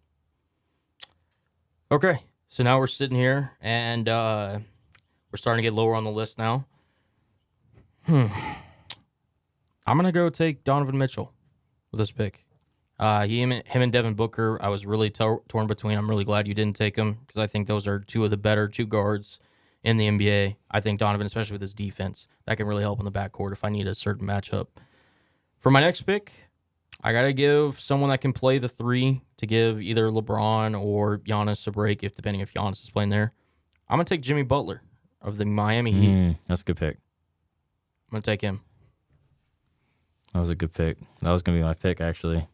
Okay, so now we're sitting here, and we're starting to get lower on the list now. I'm going to go take Donovan Mitchell with this pick. Him and Devin Booker, I was really torn between. I'm really glad you didn't take him because I think those are two of the better two guards in the NBA. I think Donovan, especially with his defense, that can really help in the backcourt if I need a certain matchup. For my next pick, I got to give someone that can play the three to give either LeBron or Giannis a break, depending if Giannis is playing there. I'm going to take Jimmy Butler of the Miami Heat. That's a good pick. I'm going to take him. That was a good pick. That was going to be my pick, actually.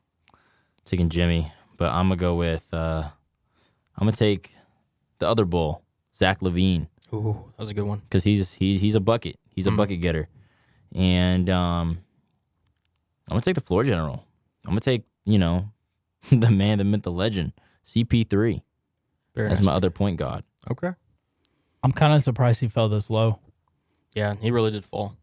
Taking Jimmy. But I'm going to go with, I'm going to take the other bull, Zach LaVine. Ooh, that was a good one. Because he's a bucket. He's a bucket getter. And I'm going to take the floor general. I'm going to take, the man, the myth, the legend, CP3 as my other point guard. Okay. I'm kind of surprised he fell this low. Yeah, he really did fall.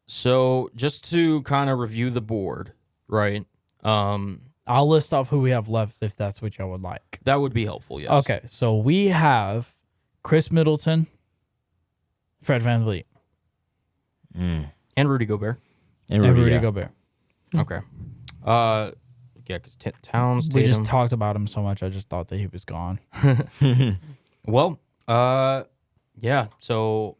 So just to kind of review the board, right? I'll list off who we have left if that's what y'all would like. That would be helpful, yes. Okay, so we have Chris Middleton, Fred VanVleet, And Rudy Gobert. and Rudy Gobert. Okay. Yeah, because Towns, We Tatum. just talked about him so much, I just thought that he was gone. Well, yeah. So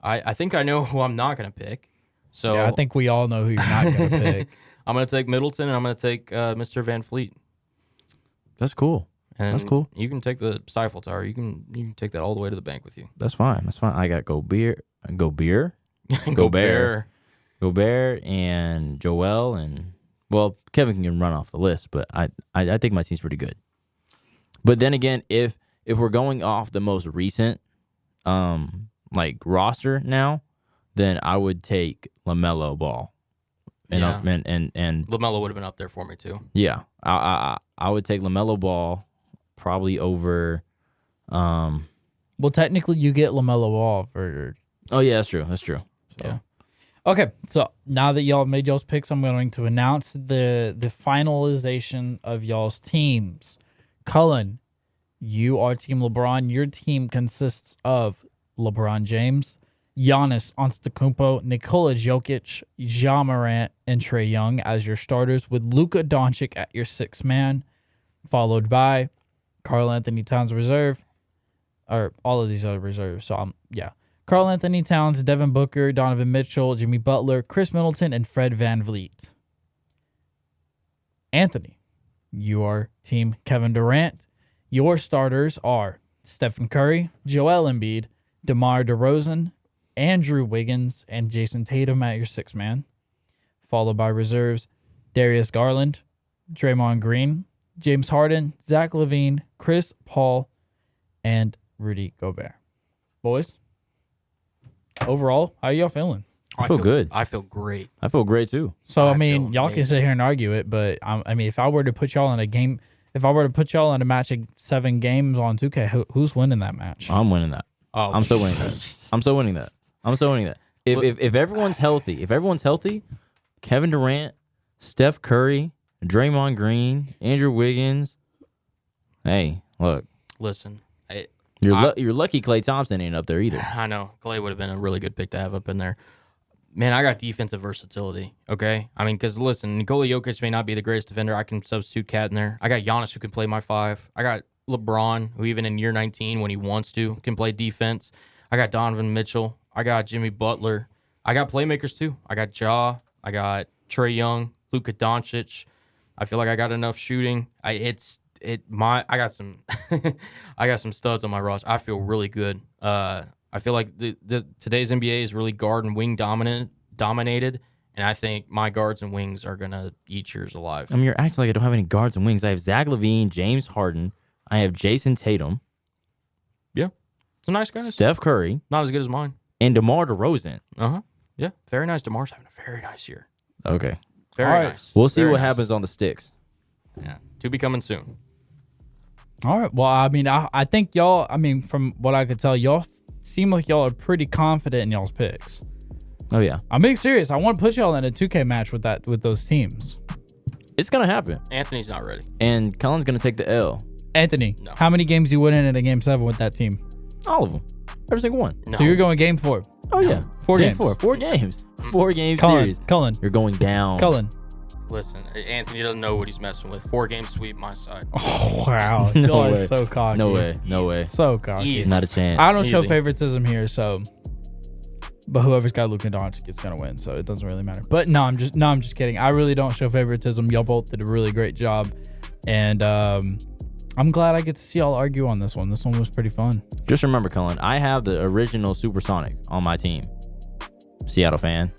I think I know who I'm not gonna pick. So Yeah, I think we all know who you're not going to pick. I'm gonna take Middleton, and I'm gonna take Mr. Van Fleet. That's cool. And That's cool. You can take the Stifle Tower. You can take that all the way to the bank with you. That's fine. That's fine. I got Gobert, Gobert. and Joel, and well, Kevin can run off the list, but I think my team's pretty good. But then again, if we're going off the most recent like roster now, then I would take LaMelo Ball. And Yeah. and LaMelo would have been up there for me too. yeah, I would take LaMelo Ball probably over. Well, technically, you get LaMelo Ball for. Oh yeah, that's true. That's true. So, Yeah. Okay, so now that y'all made y'all's picks, I'm going to announce the finalization of y'all's teams. Cullen, you are Team LeBron. Your team consists of LeBron James, Giannis Antetokounmpo, Nikola Jokic, Ja Morant, and Trae Young as your starters, with Luka Doncic at your sixth man, followed by Karl Anthony Towns reserve, or all of these other reserves. So Karl Anthony Towns, Devin Booker, Donovan Mitchell, Jimmy Butler, Chris Middleton, and Fred VanVleet. Anthony, you are Team Kevin Durant. Your starters are Stephen Curry, Joel Embiid, DeMar DeRozan, Andrew Wiggins, and Jason Tatum at your sixth man, followed by reserves Darius Garland, Draymond Green, James Harden, Zach LaVine, Chris Paul, and Rudy Gobert. Boys, overall, how y'all feeling? I feel good. I feel great. I feel great too. So, I I mean, feel y'all can amazing. sit here and argue it, but I mean, if I were to put y'all in a game, if I were to put y'all in a match of 7 games on 2K, who's winning that match? I'm winning that. Oh, I'm so winning that. I'm so winning that. I'm so winning that. If everyone's healthy, Kevin Durant, Steph Curry, Draymond Green, Andrew Wiggins. Hey, look, Listen, you're lucky Klay Thompson ain't up there either. I know Clay would have been a really good pick to have up in there. Man, I got defensive versatility, okay? I mean, because listen, Nikola Jokic may not be the greatest defender. I can substitute Cat in there. I got Giannis who can play my 5. I got LeBron, who even in year 19, when he wants to, can play defense. I got Donovan Mitchell. I got Jimmy Butler. I got playmakers too. I got Ja. I got Trae Young, Luka Doncic. I feel like I got enough shooting. I got some I got some studs on my roster. I feel really good. I feel like the today's NBA is really guard and wing dominated, and I think my guards and wings are gonna eat yours alive. I mean, you're acting like I don't have any guards and wings. I have Zach LaVine, James Harden. I have Jason Tatum, Yeah, some nice guys. Steph Curry, Not as good as mine. and DeMar DeRozan. Yeah, very nice. DeMar's having a very nice year. Okay, Very All right. nice. we'll see Very what nice. happens on the sticks. Yeah, to be coming soon. All right. Well, I mean, I think y'all, I mean, from what I could tell, y'all seem like y'all are pretty confident in y'all's picks. Oh yeah, I'm being serious. I want to put y'all in a 2K match with those teams. it's gonna happen, Anthony's not ready. and Cullen's gonna take the L. Anthony, No. how many games you win in a game 7 with that team? All of them, every single one. No. So you're going game 4. Oh yeah, 4 Game games. 4 games, 4 game Cullen, series. Cullen, You're going down. Cullen. Listen, Anthony doesn't know what he's messing with. 4-game sweep my side. Oh, wow. No Y'all are way. so cocky. No way, no way. So cocky. Easy. Not a chance. I don't show Easy. favoritism here, so. But whoever's got Luka Doncic is gonna win, so it doesn't really matter. But no, I'm just kidding. I really don't show favoritism. Y'all both did a really great job, and I'm glad I get to see y'all argue on this one. This one was pretty fun. Just remember, Cullen, I have the original Supersonic on my team. Seattle fan.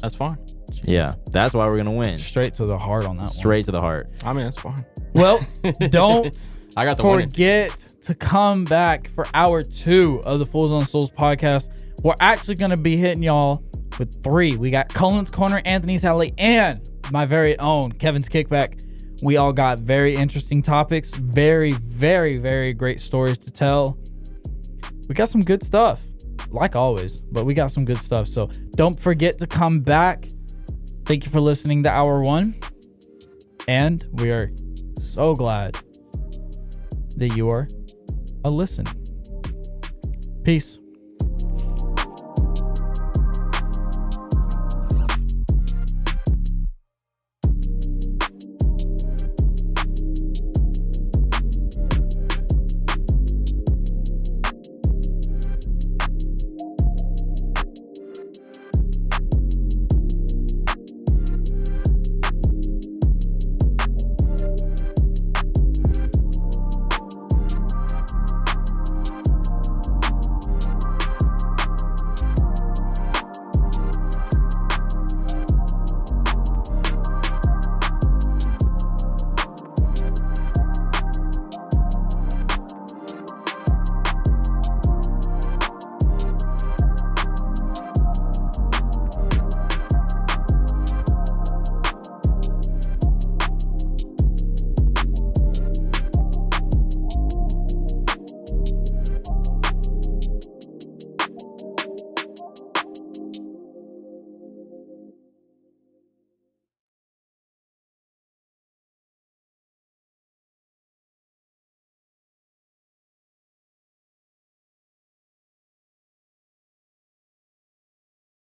That's fine. Yeah, that's why we're gonna win. Straight to the heart on that one. Straight to the heart. I mean, that's fine. Well, don't I got the winning. forget to come back for hour 2 of the Fools on Stools podcast. We're actually going to be hitting y'all with 3. We got Cullen's Corner, Anthony's Alley, and my very own Kevin's Kickback. We all got very interesting topics, very, very, very great stories to tell. we got some good stuff, like always, but we got some good stuff. So don't forget to come back. Thank you for listening to Hour 1. And we are so glad that you are a listen. Peace.